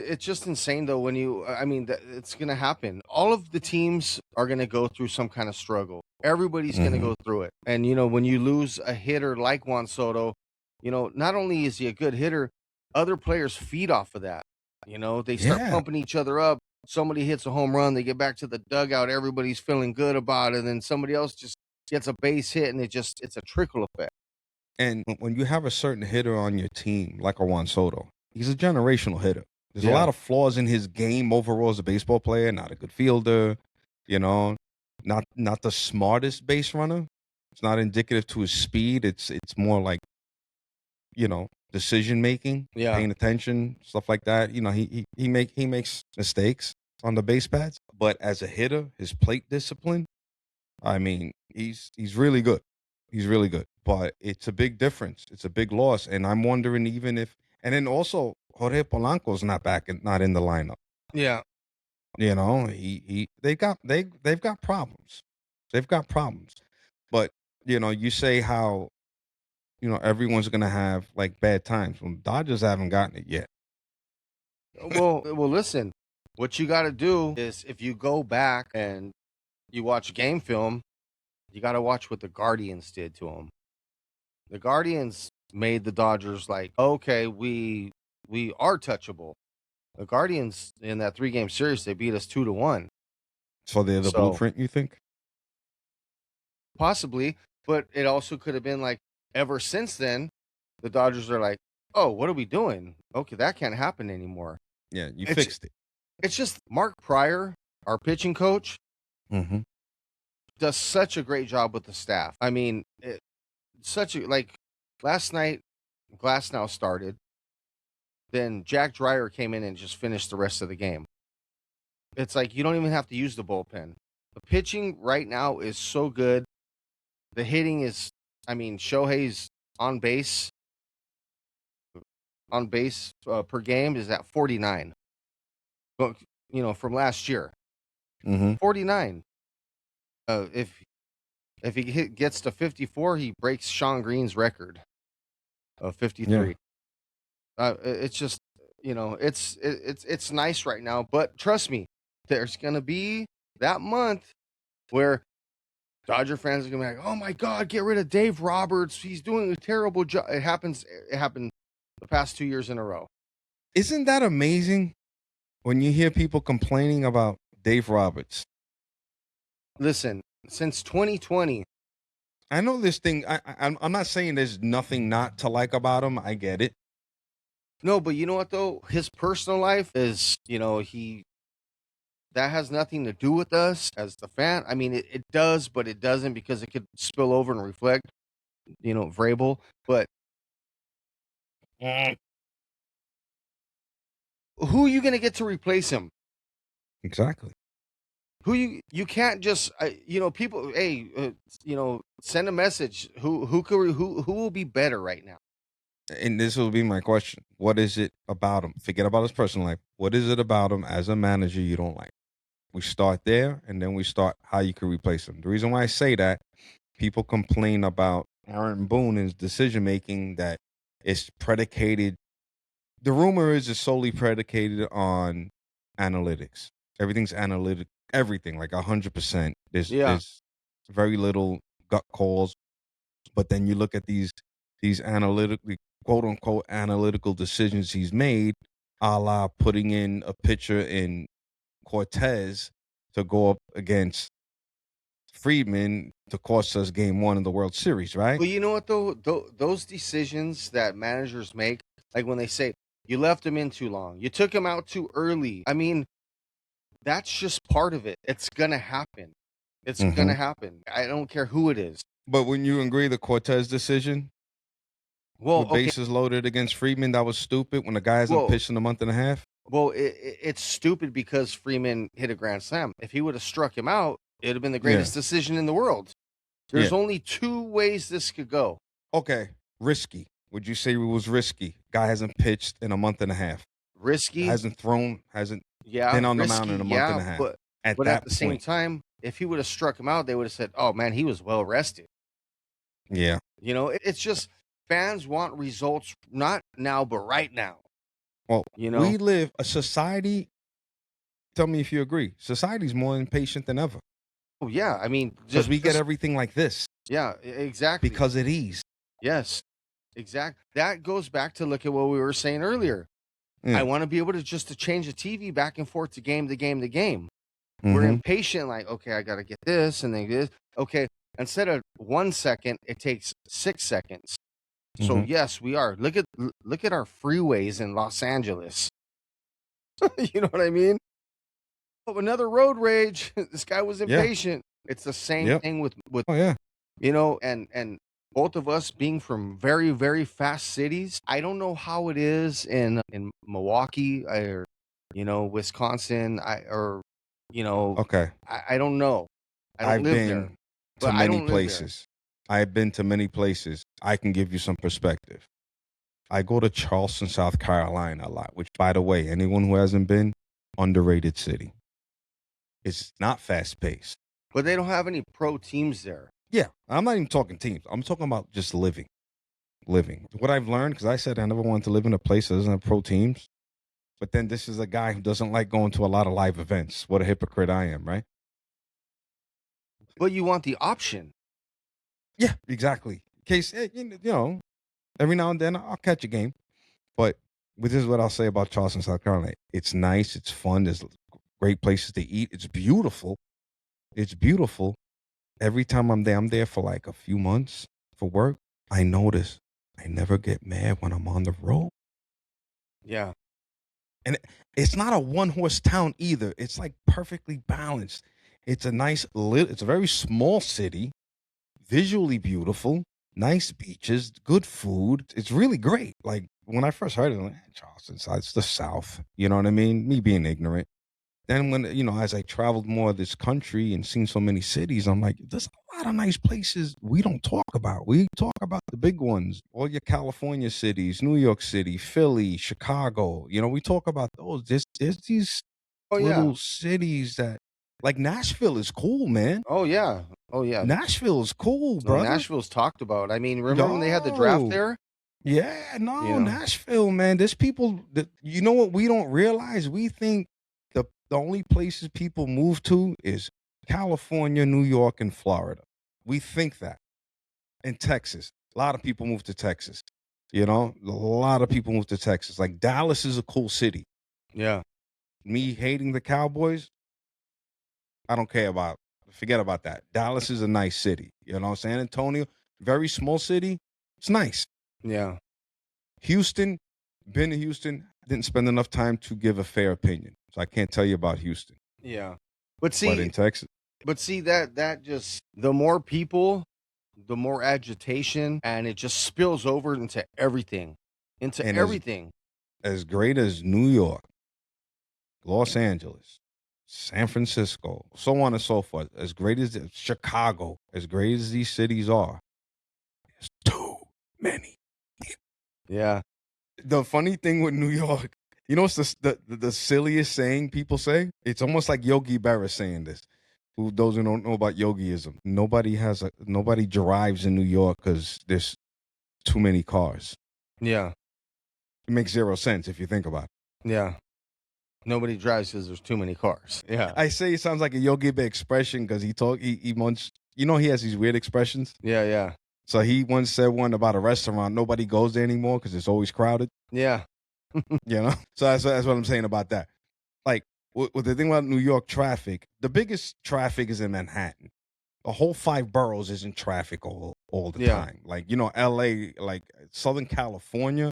insane though. When you, I mean, it's gonna happen. All of the teams are gonna go through some kind of struggle. Everybody's gonna Hmm. go through it. And you know, when you lose a hitter like Juan Soto, you know, not only is he a good hitter, other players feed off of that. You know, they start Yeah. pumping each other up. Somebody hits a home run, they get back to the dugout, everybody's feeling good about it, and then somebody else just gets a base hit and it's a trickle effect. And when you have a certain hitter on your team, like a Juan Soto, he's a generational hitter. There's a Yeah. lot of flaws in his game overall as a baseball player. Not a good fielder, you know, not the smartest base runner. It's not indicative to his speed. It's more like, decision making, Yeah. paying attention, stuff like that. He makes mistakes on the base pads, but as a hitter, his plate discipline, I mean, he's really good. He's really good. But it's a big difference. It's a big loss. And I'm wondering even if, and then also Jorge Polanco's not back and not in the lineup. Yeah. They've got problems. They've got problems. But, you say how, everyone's gonna have like bad times. Well, Dodgers haven't gotten it yet. Well, listen. What you got to do is if you go back and you watch game film, you got to watch what the Guardians did to them. The Guardians made the Dodgers like, okay, we are touchable. The Guardians in that 3-game series, they beat us 2-1. So they're the So blueprint, you think? possibly, but it also could have been like ever since then, the Dodgers are like, oh, what are we doing? Okay, that can't happen anymore. Yeah, you It's fixed it. it's just Mark Pryor. our pitching coach, Mm-hmm. does such a great job with the staff. I mean, last night, Glass now started. Then Jack Dreyer came in and just finished the rest of the game. It's like you don't even have to use the bullpen. The pitching right now is so good. The hitting is, I mean, Shohei's on base per game is at 49. But, from last year, Mm-hmm. 49. If he gets to 54, he breaks Sean Green's record of 53. It's just, it's nice right now. But trust me, there's gonna be that month where Dodger fans are gonna be like, "Oh my God, get rid of Dave Roberts. He's doing a terrible job." It happened the past 2 years in a row. Isn't that amazing when you hear people complaining about Dave Roberts? Listen, since 2020, I know this thing. I'm not saying there's nothing not to like about him. I get it. no, but you know what though? His personal life is, that has nothing to do with us as the fan. I mean, it does, but it doesn't because it could spill over and reflect, Vrabel. But who are you going to get to replace him? Exactly. Who you can't just people. Hey, send a message. Who will be better right now? And this will be my question. What is it about him? Forget about his personal life. What is it about him as a manager you don't like? We start there, and then we start how you can replace him. The reason why I say that, people complain about Aaron Boone and his decision-making that it's predicated. The rumor is it's solely predicated on analytics. Everything's analytic. Everything, like 100%. Yeah. There's very little gut calls. But then you look at these analytically, quote unquote, analytical decisions he's made, a la putting in a pitcher in Cortez to go up against Friedman to cost us game 1 in the World Series, right? Well, you know what though? Those decisions that managers make, like when they say you left him in too long, you took him out too early. I mean, that's just part of it. It's gonna happen. It's gonna happen. I don't care who it is. But when you agree the Cortez decision Well, with okay. bases loaded against Friedman, that was stupid when the guy hasn't pitched in a month and a half? Well, it's stupid because Freeman hit a grand slam. If he would have struck him out, it would have been the greatest decision in the world. There's only 2 ways this could go. Okay, risky. Would you say it was risky? Guy hasn't pitched in a month and a half. Risky. Hasn't thrown, hasn't been on the mound in a month and a half. But at the same time, if he would have struck him out, they would have said, "Oh man, he was well rested." Yeah. It's just fans want results not now, but right now. Well, we live a society. Tell me if you agree. Society's more impatient than ever. Oh yeah, I mean, because we get everything like this. Yeah, exactly. Because of ease. Yes, exactly. That goes back to look at what we were saying earlier. I want to be able to change the TV back and forth to game to game to game. We're impatient, like, okay, I got to get this and then this. Okay, instead of 1 second, it takes 6 seconds. So yes, we are. Look at our freeways in Los Angeles. You know what I mean? Oh, another road rage. This guy was impatient. It's the same thing with and both of us being from very, very fast cities. I don't know how it is in Milwaukee or Wisconsin. Okay. I don't know. I don't live there. To many places. I've been to many places. I can give you some perspective. I go to Charleston, South Carolina a lot, which, by the way, anyone who hasn't been, underrated city. It's not fast paced. But they don't have any pro teams there. Yeah, I'm not even talking teams. I'm talking about just living. What I've learned, because I said I never wanted to live in a place that doesn't have pro teams. But then this is a guy who doesn't like going to a lot of live events. What a hypocrite I am, right? But you want the option. Yeah, exactly. In case, every now and then I'll catch a game. But this is what I'll say about Charleston, South Carolina. It's nice. It's fun. There's great places to eat. It's beautiful. Every time I'm there for like a few months for work. I notice I never get mad when I'm on the road. Yeah. And it's not a one-horse town either. It's like perfectly balanced. It's it's a very small city, visually beautiful, nice beaches, good food. It's really great. Like when I first heard it, I'm like, Charleston, it's the South. You know what I mean? Me being ignorant. Then when, as I traveled more of this country and seen so many cities, I'm like, there's a lot of nice places we don't talk about. We talk about the big ones, all your California cities, New York City, Philly, Chicago. We talk about those. There's these Oh yeah. little cities that, like Nashville is cool, man. Oh yeah. Oh yeah. Nashville is cool, No, brother. Nashville's talked about. I mean, remember when they had the draft Yo, there? yeah, You no, know. Nashville, man. There's people that you know what we don't realize. We think the only places people move to is California, New York, and Florida. We think that. In Texas, a lot of people move to Texas. A lot of people move to Texas. Like Dallas is a cool city. Yeah. Me hating the Cowboys, I don't care about. Forget about that. Dallas is a nice city. San Antonio, very small city. It's nice. Yeah. Houston, been to Houston, didn't spend enough time to give a fair opinion. So I can't tell you about Houston. Yeah. But in Texas, That just the more people, the more agitation, and it just spills over into everything. Into and everything. as great as New York, Los Angeles, San Francisco, so on and so forth, as great as Chicago, as great as these cities are, there's too many. Yeah. The funny thing with New York, what's the silliest saying people say? It's almost like Yogi Berra saying this. Who those who don't know about yogiism? Nobody drives in New York because there's too many cars. Yeah. It makes zero sense if you think about it. Yeah. Nobody drives because there's too many cars. Yeah. I say it sounds like a Yogi Berra expression because he once, he has these weird expressions. Yeah. Yeah. So he once said one about a restaurant. Nobody goes there anymore because it's always crowded. Yeah. So that's what I'm saying about that. Like, with the thing about New York traffic, the biggest traffic is in Manhattan. The whole 5 boroughs is in traffic all the time. Like, LA, like Southern California,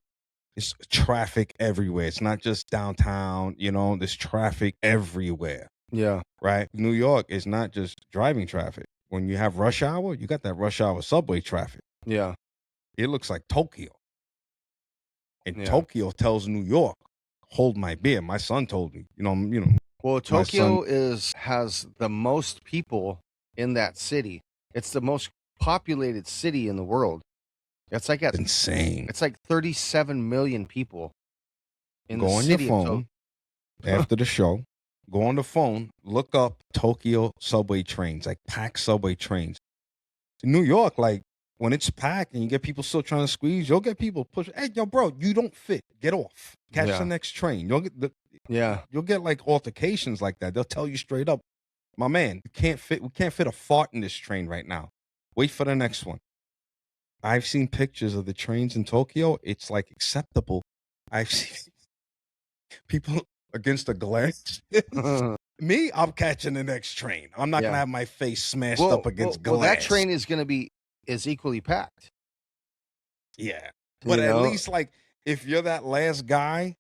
it's traffic everywhere. It's not just downtown, there's traffic everywhere. Yeah. Right? New York is not just driving traffic. When you have rush hour, you got that rush hour subway traffic. Yeah. It looks like Tokyo. And Yeah. Tokyo tells New York, hold my beer. My son told me, Well, Tokyo has the most people in that city. It's the most populated city in the world. It's like insane. It's like 37 million people in Go the on city your phone after the show. Go on the phone, look up Tokyo subway trains, like packed subway trains. In New York, like when it's packed and you get people still trying to squeeze, you'll get people push. Hey, yo, bro, you don't fit. Get off. Catch the next train. You'll get like altercations like that. They'll tell you straight up, my man, we can't fit a fart in this train right now. Wait for the next one. I've seen pictures of the trains in Tokyo. It's like acceptable. I've seen people against the glass. Me, I'm catching the next train. I'm not gonna have my face smashed up against glass. Well, that train is equally packed. Yeah, but at least like if you're that last guy,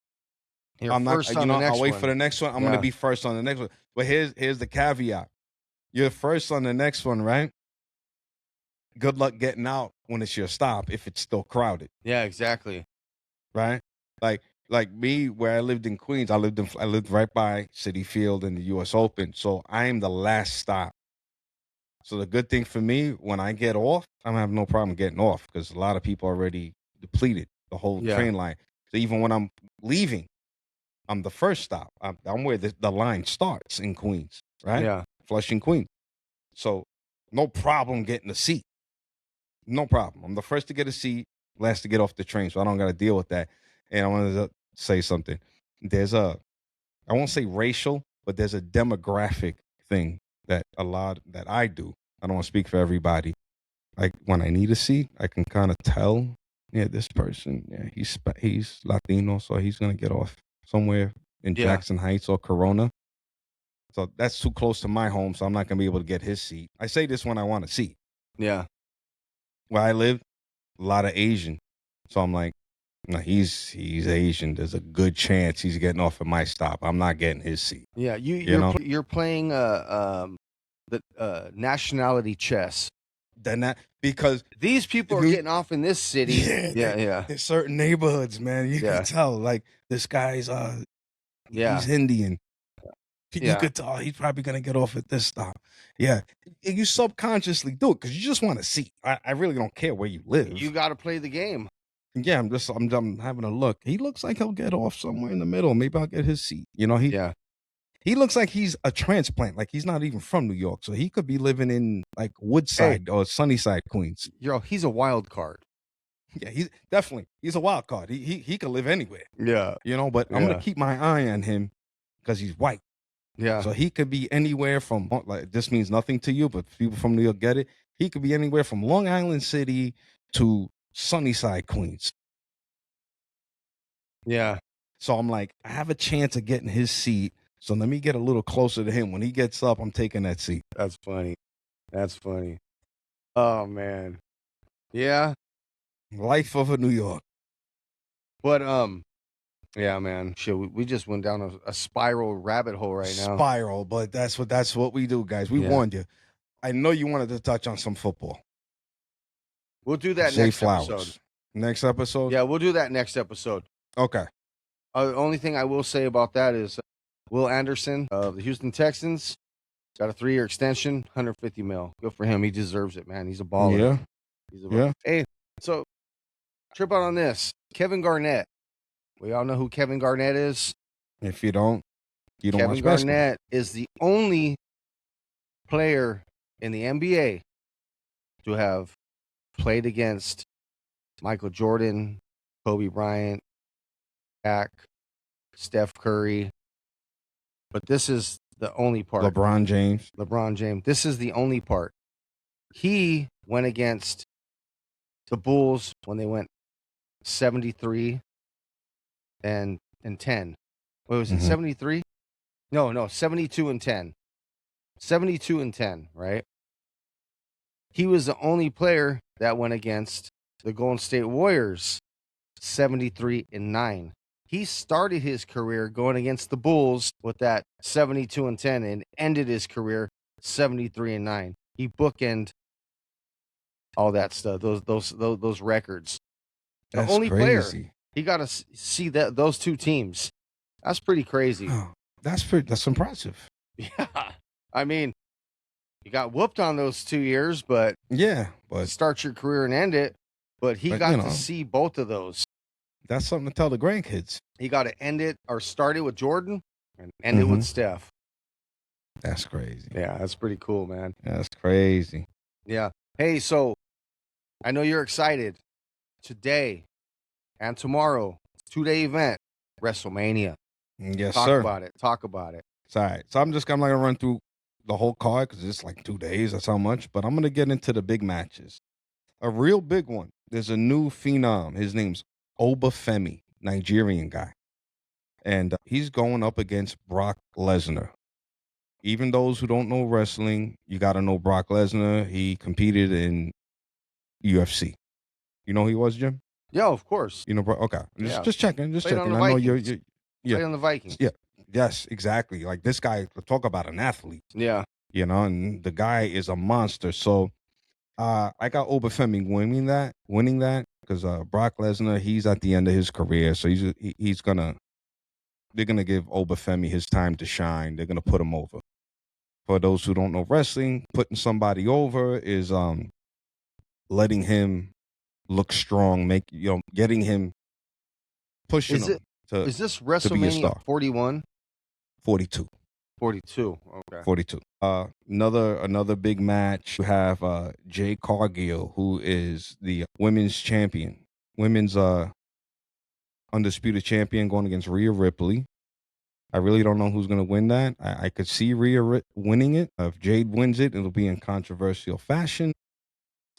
I'm not. I'll wait for the next one. I'm gonna be first on the next one. But here's the caveat: you're first on the next one, right? Good luck getting out when it's your stop if it's still crowded. Yeah, exactly. Right? Like me, where I lived in Queens, I lived right by Citi Field and the US Open. So I am the last stop. So the good thing for me, when I get off, I don't have no problem getting off because a lot of people already depleted the whole train line. So even when I'm leaving, I'm the first stop. I'm where the line starts in Queens, right? Yeah. Flushing, Queens. So no problem getting a seat. No problem. I'm the first to get a seat, last to get off the train, so I don't got to deal with that. And I wanted to say something. I won't say racial, but there's a demographic thing that I do. I don't want to speak for everybody. Like when I need a seat, I can kind of tell, this person, he's Latino, so he's gonna get off somewhere in Jackson Heights or Corona. So that's too close to my home, so I'm not gonna be able to get his seat. I say this when I want a seat. Yeah. Where I live, a lot of Asian. So I'm like, No, he's Asian. There's a good chance he's getting off at my stop. I'm not getting his seat. Yeah, You know, you're playing the nationality chess. then that because These people are New, getting off in this city. yeah, Yeah. there's certain neighborhoods, man. You Yeah. could tell, like this guy's Yeah. he's Indian. You Yeah. could tell he's probably gonna get off at this stop. Yeah, you subconsciously do it because you just want to see. I really don't care where you live. You got to play the game. Yeah, I'm having a look. He looks like he'll get off somewhere in the middle. Maybe I'll get his seat. You know, Yeah. he looks like he's a transplant. Like he's not even from New York, so he could be living in like Woodside or Sunnyside, Queens. He's a wild card. Yeah, he's a wild card. He could live anywhere. Yeah. You know, but I'm gonna keep my eye on him because he's white. Yeah. So he could be anywhere from, like, this means nothing to you, but people from New York get it. He could be anywhere from Long Island City to Sunnyside, Queens. Yeah. So I'm like, I have a chance of getting his seat. So let me get a little closer to him. When he gets up, I'm taking that seat. That's funny. That's funny. Oh man. Yeah. Life of a New York. But yeah, man. Shit, we just went down a spiral rabbit hole right now. Spiral, but that's what we do, guys. We warned you. I know you wanted to touch on some football. We'll do that next episode. Next episode? Yeah, we'll do that next episode. Okay. The only thing I will say about that is Will Anderson of the Houston Texans got a 3-year extension, $150 million. Good for him. He deserves it, man. He's a baller. Yeah. He's a baller. Hey, so trip out on this. Kevin Garnett. We all know who Kevin Garnett is. If you don't Kevin watch Garnett is the only player in the NBA to have played against Michael Jordan, Kobe Bryant, Shaq, Steph Curry. But this is the only part. LeBron James. This is the only part. He went against the Bulls when they went 73 and 10. What was it? 73? No, 72 and 10. 72 and 10, right? He was the only player that went against the Golden State Warriors 73 and 9. He started his career going against the Bulls with that 72 and 10 and ended his career 73 and 9. He bookended all that stuff, those records. That's the only crazy. player. He got to see that those two teams. That's pretty crazy. Oh, that's impressive. Yeah. I mean, you got whooped on those 2 years, but start your career and end it. But he got to see both of those. That's something to tell the grandkids. He got to end it or start it with Jordan and end it with Steph. That's crazy. Yeah, that's pretty cool, man. That's crazy. Yeah. Hey, so I know you're excited. Today and tomorrow, 2-day event, WrestleMania. Yes, sir. Talk about it. It's all right. So I'm not going to run through the whole card because it's like 2 days. That's how much. But I'm going to get into the big matches. A real big one. There's a new phenom. His name's Obafemi, Nigerian guy. And he's going up against Brock Lesnar. Even those who don't know wrestling, you got to know Brock Lesnar. He competed in UFC. You know who he was, Jim? Yeah, of course. You know, okay. Just checking. Just Played checking. On the I know Vikings. you're Played on the Vikings. Yeah. Yes, exactly. Like this guy, talk about an athlete. Yeah. You know, and the guy is a monster. So I got Obafemi winning that because Brock Lesnar, he's at the end of his career. So they're gonna give Obafemi his time to shine. They're gonna put him over. For those who don't know wrestling, putting somebody over is letting him look strong, getting him, pushing him is this WrestleMania 41? 42. 42. Okay. 42. Another big match. You have Jay Cargill, who is the women's champion, women's undisputed champion, going against Rhea Ripley. I really don't know who's going to win that. I could see Rhea winning it. If Jade wins it, it'll be in controversial fashion.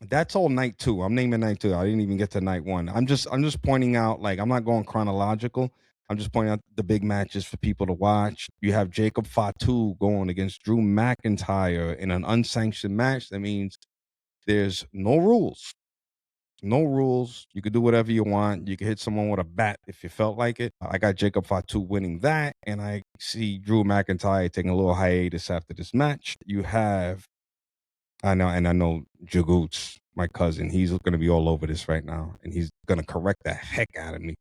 That's all night 2. I'm naming night 2. I didn't even get to night 1. I'm just pointing out, like, I'm not going chronological. I'm just pointing out the big matches for people to watch. You have Jacob Fatu going against Drew McIntyre in an unsanctioned match. That means there's no rules. No rules. You could do whatever you want. You could hit someone with a bat if you felt like it. I got Jacob Fatu winning that, and I see Drew McIntyre taking a little hiatus after this match. You have, I know Jagoots, my cousin. He's going to be all over this right now, and he's going to correct the heck out of me.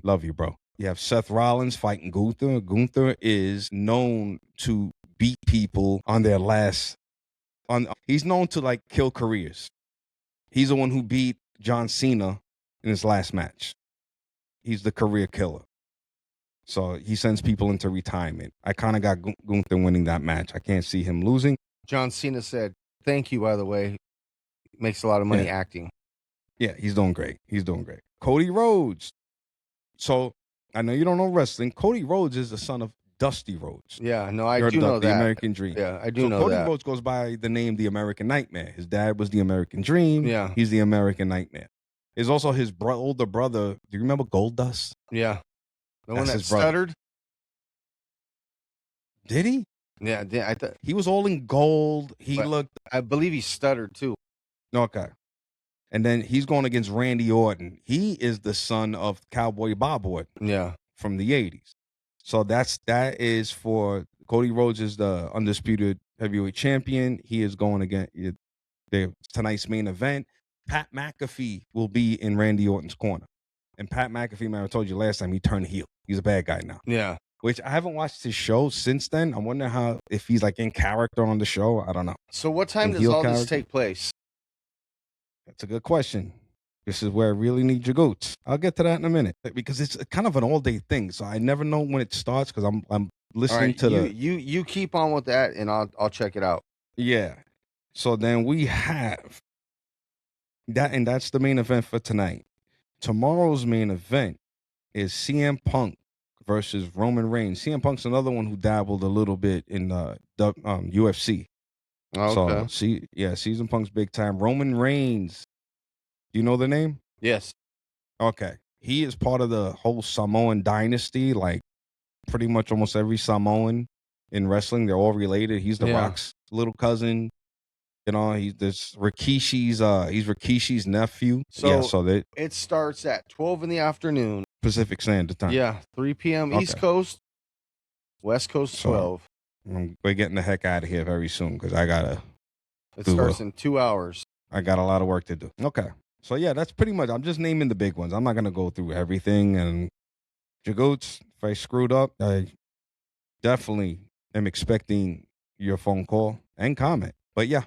Love you, bro. You have Seth Rollins fighting Gunther. Gunther is known to beat people on their last. He's known to like kill careers. He's the one who beat John Cena in his last match. He's the career killer. So he sends people into retirement. I kind of got Gunther winning that match. I can't see him losing. John Cena said, "Thank you, by the way. Makes a lot of money acting." Yeah, he's doing great. Cody Rhodes. So I know you don't know wrestling. Cody Rhodes is the son of Dusty Rhodes. Yeah, no, I do know that. The American Dream. Yeah, I do know that. Cody Rhodes goes by the name the American Nightmare. His dad was the American Dream. Yeah. He's the American Nightmare. There's also his older brother. Do you remember Goldust? Yeah. The one that stuttered? Did he? Yeah, I thought he was all in gold. I believe he stuttered too. Okay. And then he's going against Randy Orton. He is the son of Cowboy Bob Orton. Yeah. From the 80s. So that is for Cody Rhodes is the undisputed heavyweight champion. He is going against tonight's main event. Pat McAfee will be in Randy Orton's corner. And Pat McAfee, man, I told you last time, he turned heel. He's a bad guy now. Yeah. Which I haven't watched his show since then. I wonder if he's like in character on the show. I don't know. So what time does all this take place? That's a good question. This is where I really need your goats. I'll get to that in a minute because it's kind of an all-day thing. So I never know when it starts because I'm listening to you keep on with that and I'll check it out. Yeah. So then we have that, and that's the main event for tonight. Tomorrow's main event is CM Punk versus Roman Reigns. CM Punk's another one who dabbled a little bit in the UFC. Okay. So CM Punk's big time. Roman Reigns. Do you know the name? Yes. Okay. He is part of the whole Samoan dynasty. Like pretty much almost every Samoan in wrestling, they're all related. He's the Rock's little cousin. You know, he's Rikishi's nephew. So it starts at 12 in the afternoon. Pacific Standard Time. Yeah, 3 p.m. East Coast, West Coast 12. We're getting the heck out of here very soon because I gotta. It starts in 2 hours. I got a lot of work to do. Okay. So yeah, that's pretty much. I'm just naming the big ones. I'm not gonna go through everything. And Jagoots, if I screwed up, I definitely am expecting your phone call and comment. But yeah,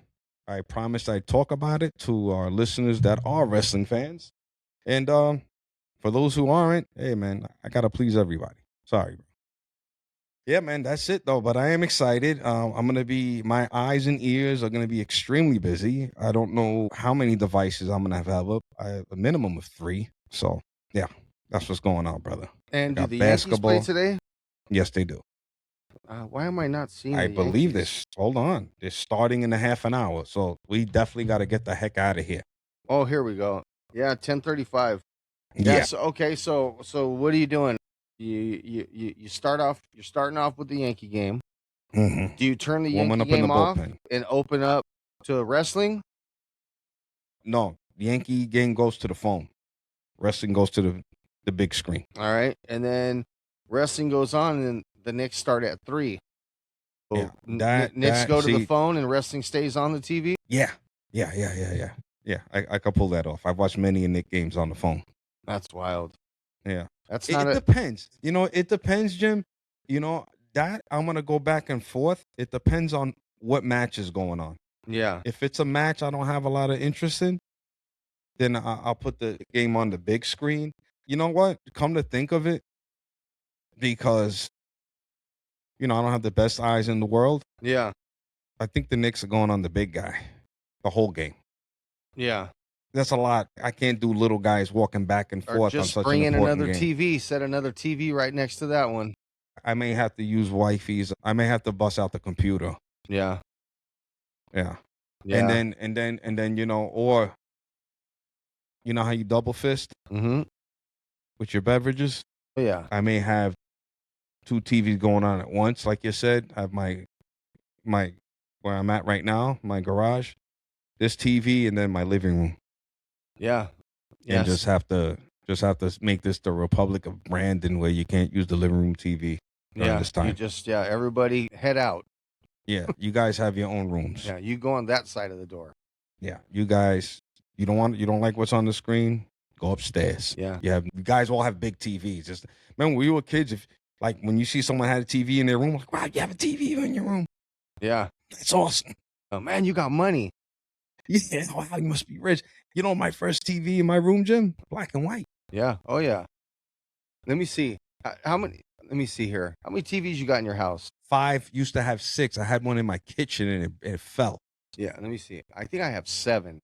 I promised I'd talk about it to our listeners that are wrestling fans. And for those who aren't, hey man, I gotta please everybody. Sorry, bro. Yeah, man, that's it though. But I am excited. My eyes and ears are gonna be extremely busy. I don't know how many devices I'm gonna have up. I have a minimum of 3. So yeah, that's what's going on, brother. And do the Yankees play today? Yes, they do. Why am I not seeing? I believe this. Hold on, they're starting in a half an hour, so we definitely got to get the heck out of here. Oh, here we go. Yeah, 10:35. Yes. Okay. So what are you doing? You start off. You're starting off with the Yankee game. Mm-hmm. Do you turn the Yankee game off and open up to wrestling? No, the Yankee game goes to the phone. Wrestling goes to the big screen. All right, and then wrestling goes on, and the Knicks start at 3. So Knicks go to the phone, and wrestling stays on the TV. Yeah. I could pull that off. I've watched many Knicks games on the phone. That's wild. Yeah. It depends. You know, it depends, Jim. You know, that I'm going to go back and forth. It depends on what match is going on. Yeah. If it's a match I don't have a lot of interest in, then I'll put the game on the big screen. You know what? Come to think of it, because, you know, I don't have the best eyes in the world. Yeah. I think the Knicks are going on the big guy the whole game. Yeah. That's a lot. I can't do little guys walking back and forth just on such bring an in important another game. TV. Set another TV right next to that one. I may have to use wifey's. I may have to bust out the computer. Yeah. Yeah. And then you know, or you know how you double fist with your beverages? Yeah. I may have 2 TVs going on at once, like you said. I have my where I'm at right now, my garage, this TV, and then my living room. Yeah. and Yes. just have to make this the Republic of Brandon where you can't use the living room TV during Yeah. this You time. just everybody head out. Yeah, you guys have your own rooms. Yeah. You go on that side of the door. Yeah, you guys, you don't like what's on the screen? Go upstairs. Yeah. You guys all have big TVs. Just remember when we were kids, if like when you see someone had a TV in their room, like, wow, you have a TV in your room. Yeah. That's awesome. Oh man, you got money. Yeah, wow, you must be rich. You know, my first TV in my room, Jim, black and white. Yeah. Oh yeah. Let me see. How many? Let me see here. How many TVs you got in your house? 5, used to have 6. I had one in my kitchen and it fell. Yeah. Let me see. I think I have 7.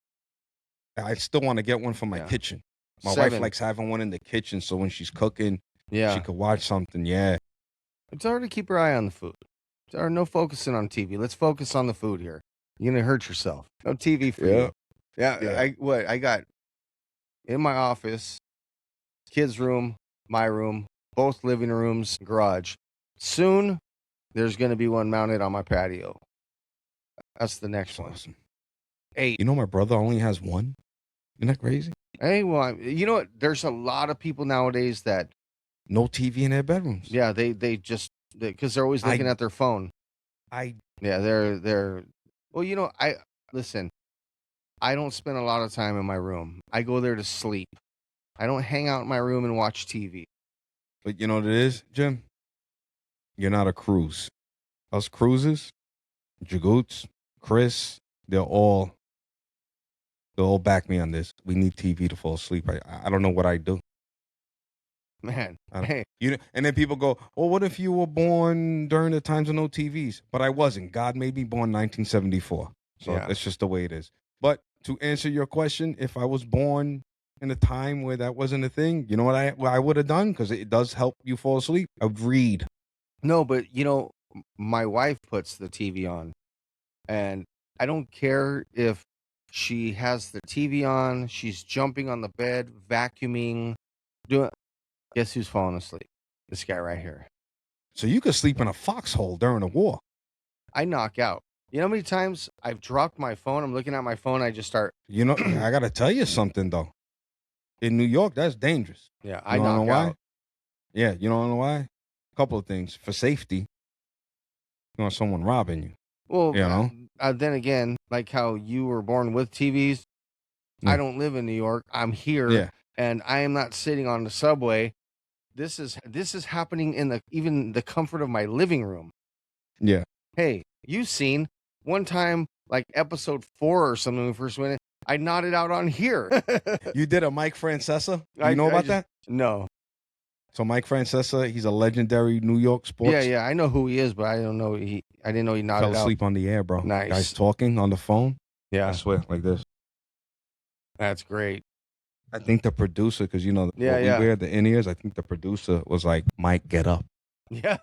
I still want to get one for my Yeah. kitchen. My 7. wife likes having one in the kitchen, so when she's cooking, Yeah. she could watch something. Yeah. It's hard to keep her eye on the food. There's no focusing on TV. Let's focus on the food here. You're gonna hurt yourself. No TV for you. Yeah. Yeah. I got in my office, kids' room, my room, both living rooms, garage. Soon, there's gonna be one mounted on my patio. That's the next That's one. awesome. 8. You know, my brother only has one. Isn't that crazy? Hey, well, you know what? There's a lot of people nowadays that No TV in their bedrooms. yeah, they just because they're always looking at their phone. I Yeah, they're well, you know, listen. I don't spend a lot of time in my room. I go there to sleep. I don't hang out in my room and watch TV. But you know what it is, Jim? You're not a cruise. Us cruises, Jagoots, Chris, they'll all back me on this. We need TV to fall asleep. I don't know what I do. Man, Hey. And then people go, well, what if you were born during the times of no TVs? But I wasn't. God made me born 1974. So that's just the way it is. But to answer your question, if I was born in a time where that wasn't a thing, you know what I would have done? Because it does help you fall asleep. I would read. No, but you know, my wife puts the TV on, and I don't care if she has the TV on, she's jumping on the bed, vacuuming, doing. Guess who's falling asleep? This guy right here. So you could sleep in a foxhole during a war. I knock out. You know how many times I've dropped my phone? I'm looking at my phone. I just start. You know, I got to tell you something, though. In New York, that's dangerous. Yeah, I knock know out. why? Yeah, you don't know why? A couple of things. For safety, you want someone robbing you. Well, you know? Then again, like how you were born with TVs, Yeah. I don't live in New York. I'm here, and I am not sitting on the subway. This is happening in even the comfort of my living room. Yeah. Hey, you seen one time like episode 4 or something when we first went in, I nodded out on here. You did a Mike Francesa? You know about that? No. So Mike Francesa, he's a legendary New York sports. Yeah, I know who he is, but I don't know I didn't know he nodded out. Fell asleep on the air, bro. Nice. Guys talking on the phone. Yeah. I swear, like this. That's great. I think the producer, because you know, we wear the in-ears, I think the producer was like, Mike, get up. Yeah.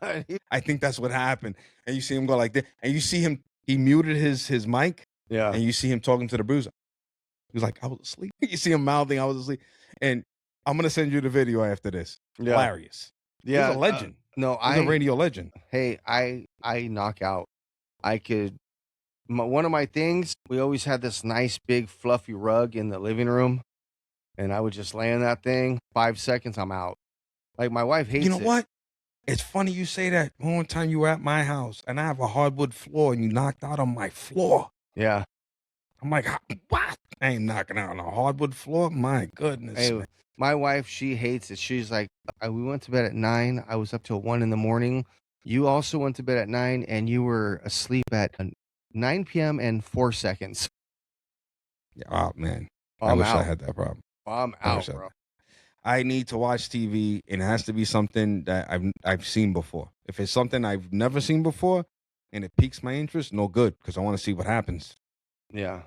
I think that's what happened. And you see him go like this, and you see him, he muted his mic. Yeah. And you see him talking to the bruiser. He was like, I was asleep. You see him mouthing, I was asleep. And I'm going to send you the video after this. Yeah. Hilarious. Yeah. He's a legend. No, He's a radio legend. Hey, I knock out. I could. One of my things, we always had this nice big fluffy rug in the living room, and I would just lay in that thing. 5 seconds, I'm out. Like my wife hates it. You know what? It's funny you say that. One time you were at my house, and I have a hardwood floor, and you knocked out on my floor. Yeah. I'm like, what? I ain't knocking out on a hardwood floor. My goodness. Hey, my wife, she hates it. She's like, we went to bed at 9. I was up till 1 in the morning. You also went to bed at 9, and you were asleep at 9 p.m. and 4 seconds. Oh, man. I wish I had that problem. I'm out, bro. I need to watch TV, and it has to be something that I've seen before. If it's something I've never seen before, and it piques my interest, no good, because I want to see what happens. Yeah.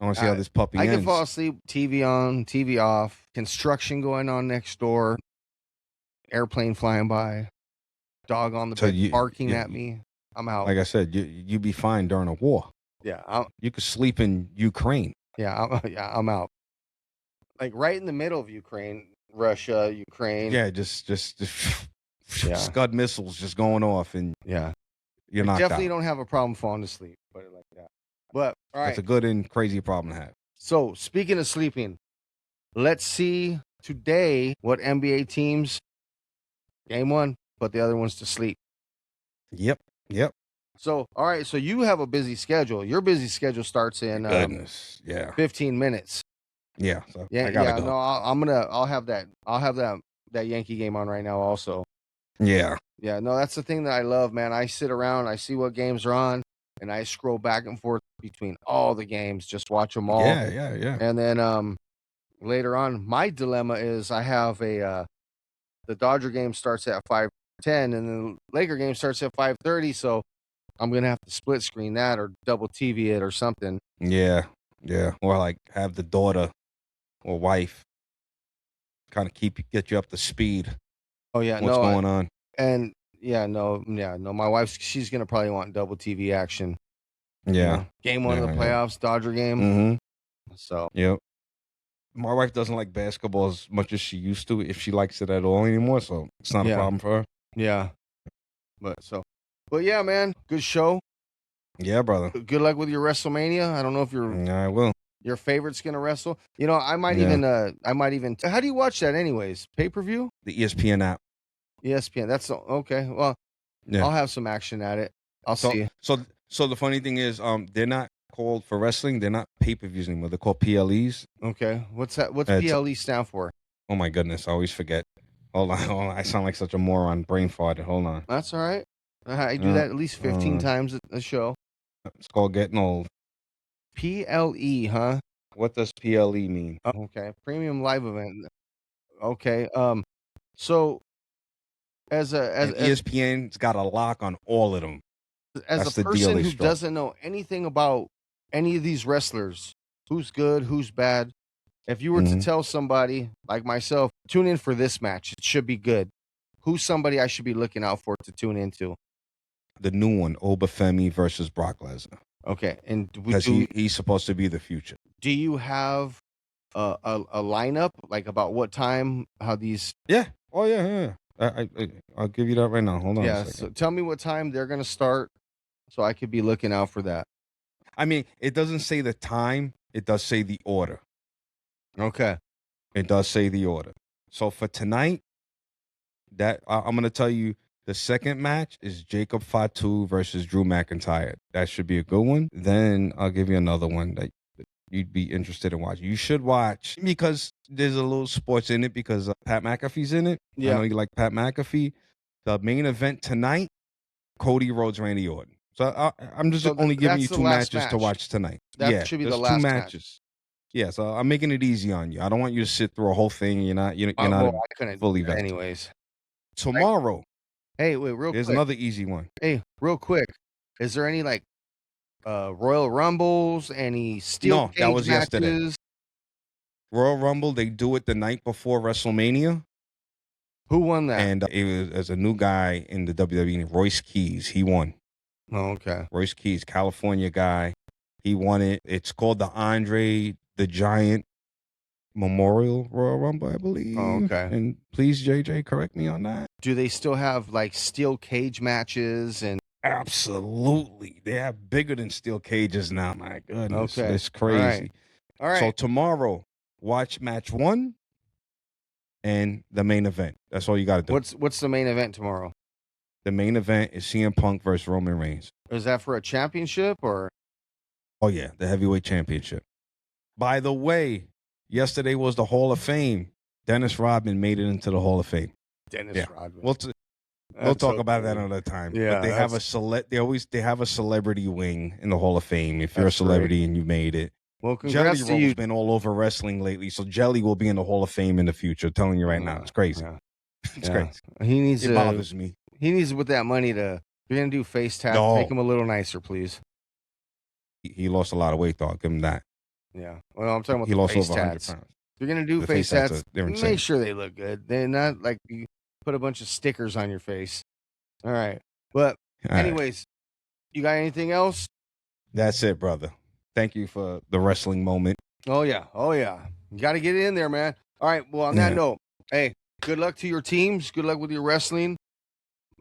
I want to see how this puppy ends. I can fall asleep, TV on, TV off, construction going on next door, airplane flying by, dog on the bed barking at me. I'm out. Like I said, you be fine during a war. Yeah. You could sleep in Ukraine. Yeah, I'm out. Like right in the middle of Ukraine, Russia, Ukraine. Yeah, just Scud missiles just going off, and you're knocked definitely out. Don't have a problem falling asleep, put it like that. But all right, that's a good and crazy problem to have. So speaking of sleeping, let's see today what NBA teams game one put the other ones to sleep. Yep. So, all right. So you have a busy schedule. Your busy schedule starts in Goodness. Yeah. 15 minutes. Yeah. So Yeah, I gotta yeah. go. No, I'll have that Yankee game on right now. Also, Yeah. yeah. No, that's the thing that I love, man. I sit around, I see what games are on, and I scroll back and forth between all the games, just watch them all. Yeah. And then later on, my dilemma is I have the Dodger game starts at 5:10, and then the Laker game starts at 5:30. So I'm gonna have to split screen that or double TV it or something. Yeah. Or like have the daughter or wife kind of get you up to speed. Oh yeah, What's no, going on? and yeah, no. My she's gonna probably want double TV action. Yeah. Game one of the playoffs, Dodger game. Mm-hmm. So Yep. My wife doesn't like basketball as much as she used to, if she likes it at all anymore. So it's not a problem for her. yeah, but yeah, man, good show. Yeah, brother. Good luck with your WrestleMania. I don't know if I will. your favorite's gonna wrestle. I might Yeah. even. How do you watch that, anyways? Pay-per-view? The ESPN app. ESPN. That's okay. Well, Yeah. I'll have some action at it. I'll see. So the funny thing is, they're not called for wrestling. They're not pay-per-views anymore. They're called PLEs. Okay. What's that? What's It's- PLE stand for? Oh my goodness, I always forget. Hold on. I sound like such a moron. Brain farted. Hold on. That's all right. I do that at least 15 times a show. It's called getting old. PLE, huh? What does PLE mean? Okay. Premium live event. Okay. So as ESPN's got a lock on all of them. as That's a the deal person they who struck. doesn't know anything about any of these wrestlers, who's good, who's bad, if you were to tell somebody like myself, tune in for this match, it should be good. Who's somebody I should be looking out for to tune into? The new one, Obafemi versus Brock Lesnar. Okay, and Because he's supposed to be the future. do you have a lineup, like about what time, how these? Yeah. Oh yeah. I'll give you that right now. Hold on a Yeah, second. so tell me what time they're gonna start, so I could be looking out for that. I mean, it doesn't say the time. It does say the order. Okay. It does say the order. So for tonight, I'm going to tell you the second match is Jacob Fatu versus Drew McIntyre. That should be a good one. Then I'll give you another one that you'd be interested in watching. You should watch because there's a little sports in it because Pat McAfee's in it. Yeah. I know you like Pat McAfee. The main event tonight, Cody Rhodes, Randy Orton. So I'm just only giving you that's the two last match to match. watch tonight. That should be the there's last two match. matches. Yeah, so I'm making it easy on you. I don't want you to sit through a whole thing. You're not Well, I couldn't fully do that vested. anyways. Tomorrow, Hey, wait, real there's quick. another easy one. Hey, real quick. Is there any like Royal Rumbles, any steel No, cage that was yesterday. matches? Royal Rumble, they do it the night before WrestleMania. Who won that? And it was as a new guy in the WWE, Royce Keys. He won. Oh, okay. Royce Keys, California guy. He won it. It's called the Andre the Giant Memorial Royal Rumble, I believe. Oh, okay. And please, JJ, correct me on that. Do they still have like steel cage matches and? Absolutely. They have bigger than steel cages now. My goodness. Okay. It's crazy. All right. So tomorrow, watch match 1 and the main event. That's all you got to do. What's the main event tomorrow? The main event is CM Punk versus Roman Reigns. Is that for a championship or? Oh, yeah, the heavyweight championship. By the way, yesterday was the Hall of Fame. Dennis Rodman made it into the Hall of Fame. Dennis Rodman. We'll talk about that another time. Yeah, but they have they have a celebrity wing in the Hall of Fame. If you're a That's celebrity great. and you made it. Well, congrats Jelly to Roll's you. been all over wrestling lately, so Jelly will be in the Hall of Fame in the future. I'm telling you right now, it's crazy. Yeah. It's Yeah. crazy. He needs It to. bothers me. He needs to put that money to. If you're gonna do face tats, No. make him a little nicer, please. He lost a lot of weight, though. I'll give him that. Yeah. Well, I'm talking about He the lost face over 100 tats. pounds. If you're gonna do The face face tats tats, they're insane. make sure they look good. They're not like you put a bunch of stickers on your face. All right. But All right. anyways, you got anything else? That's it, brother. Thank you for the wrestling moment. Oh yeah. You got to get it in there, man. All right. Well, on that Yeah. note, hey, good luck to your teams. Good luck with your wrestling.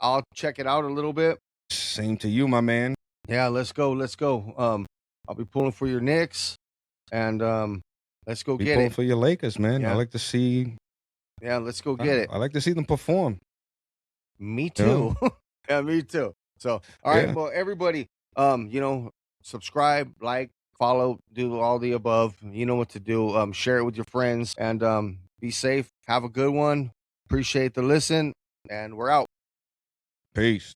I'll check it out a little bit. Same to you, my man. Yeah, let's go. I'll be pulling for your Knicks, and Let's go Be get pulling it. for your Lakers, man. I Yeah. like to see. Yeah, let's go get it. I like to see them perform. Me You know? too. Yeah, me too. So, all right, Yeah. well, everybody, subscribe, like, follow, do all the above. You know what to do. Share it with your friends and be safe. Have a good one. Appreciate the listen, and we're out. Peace.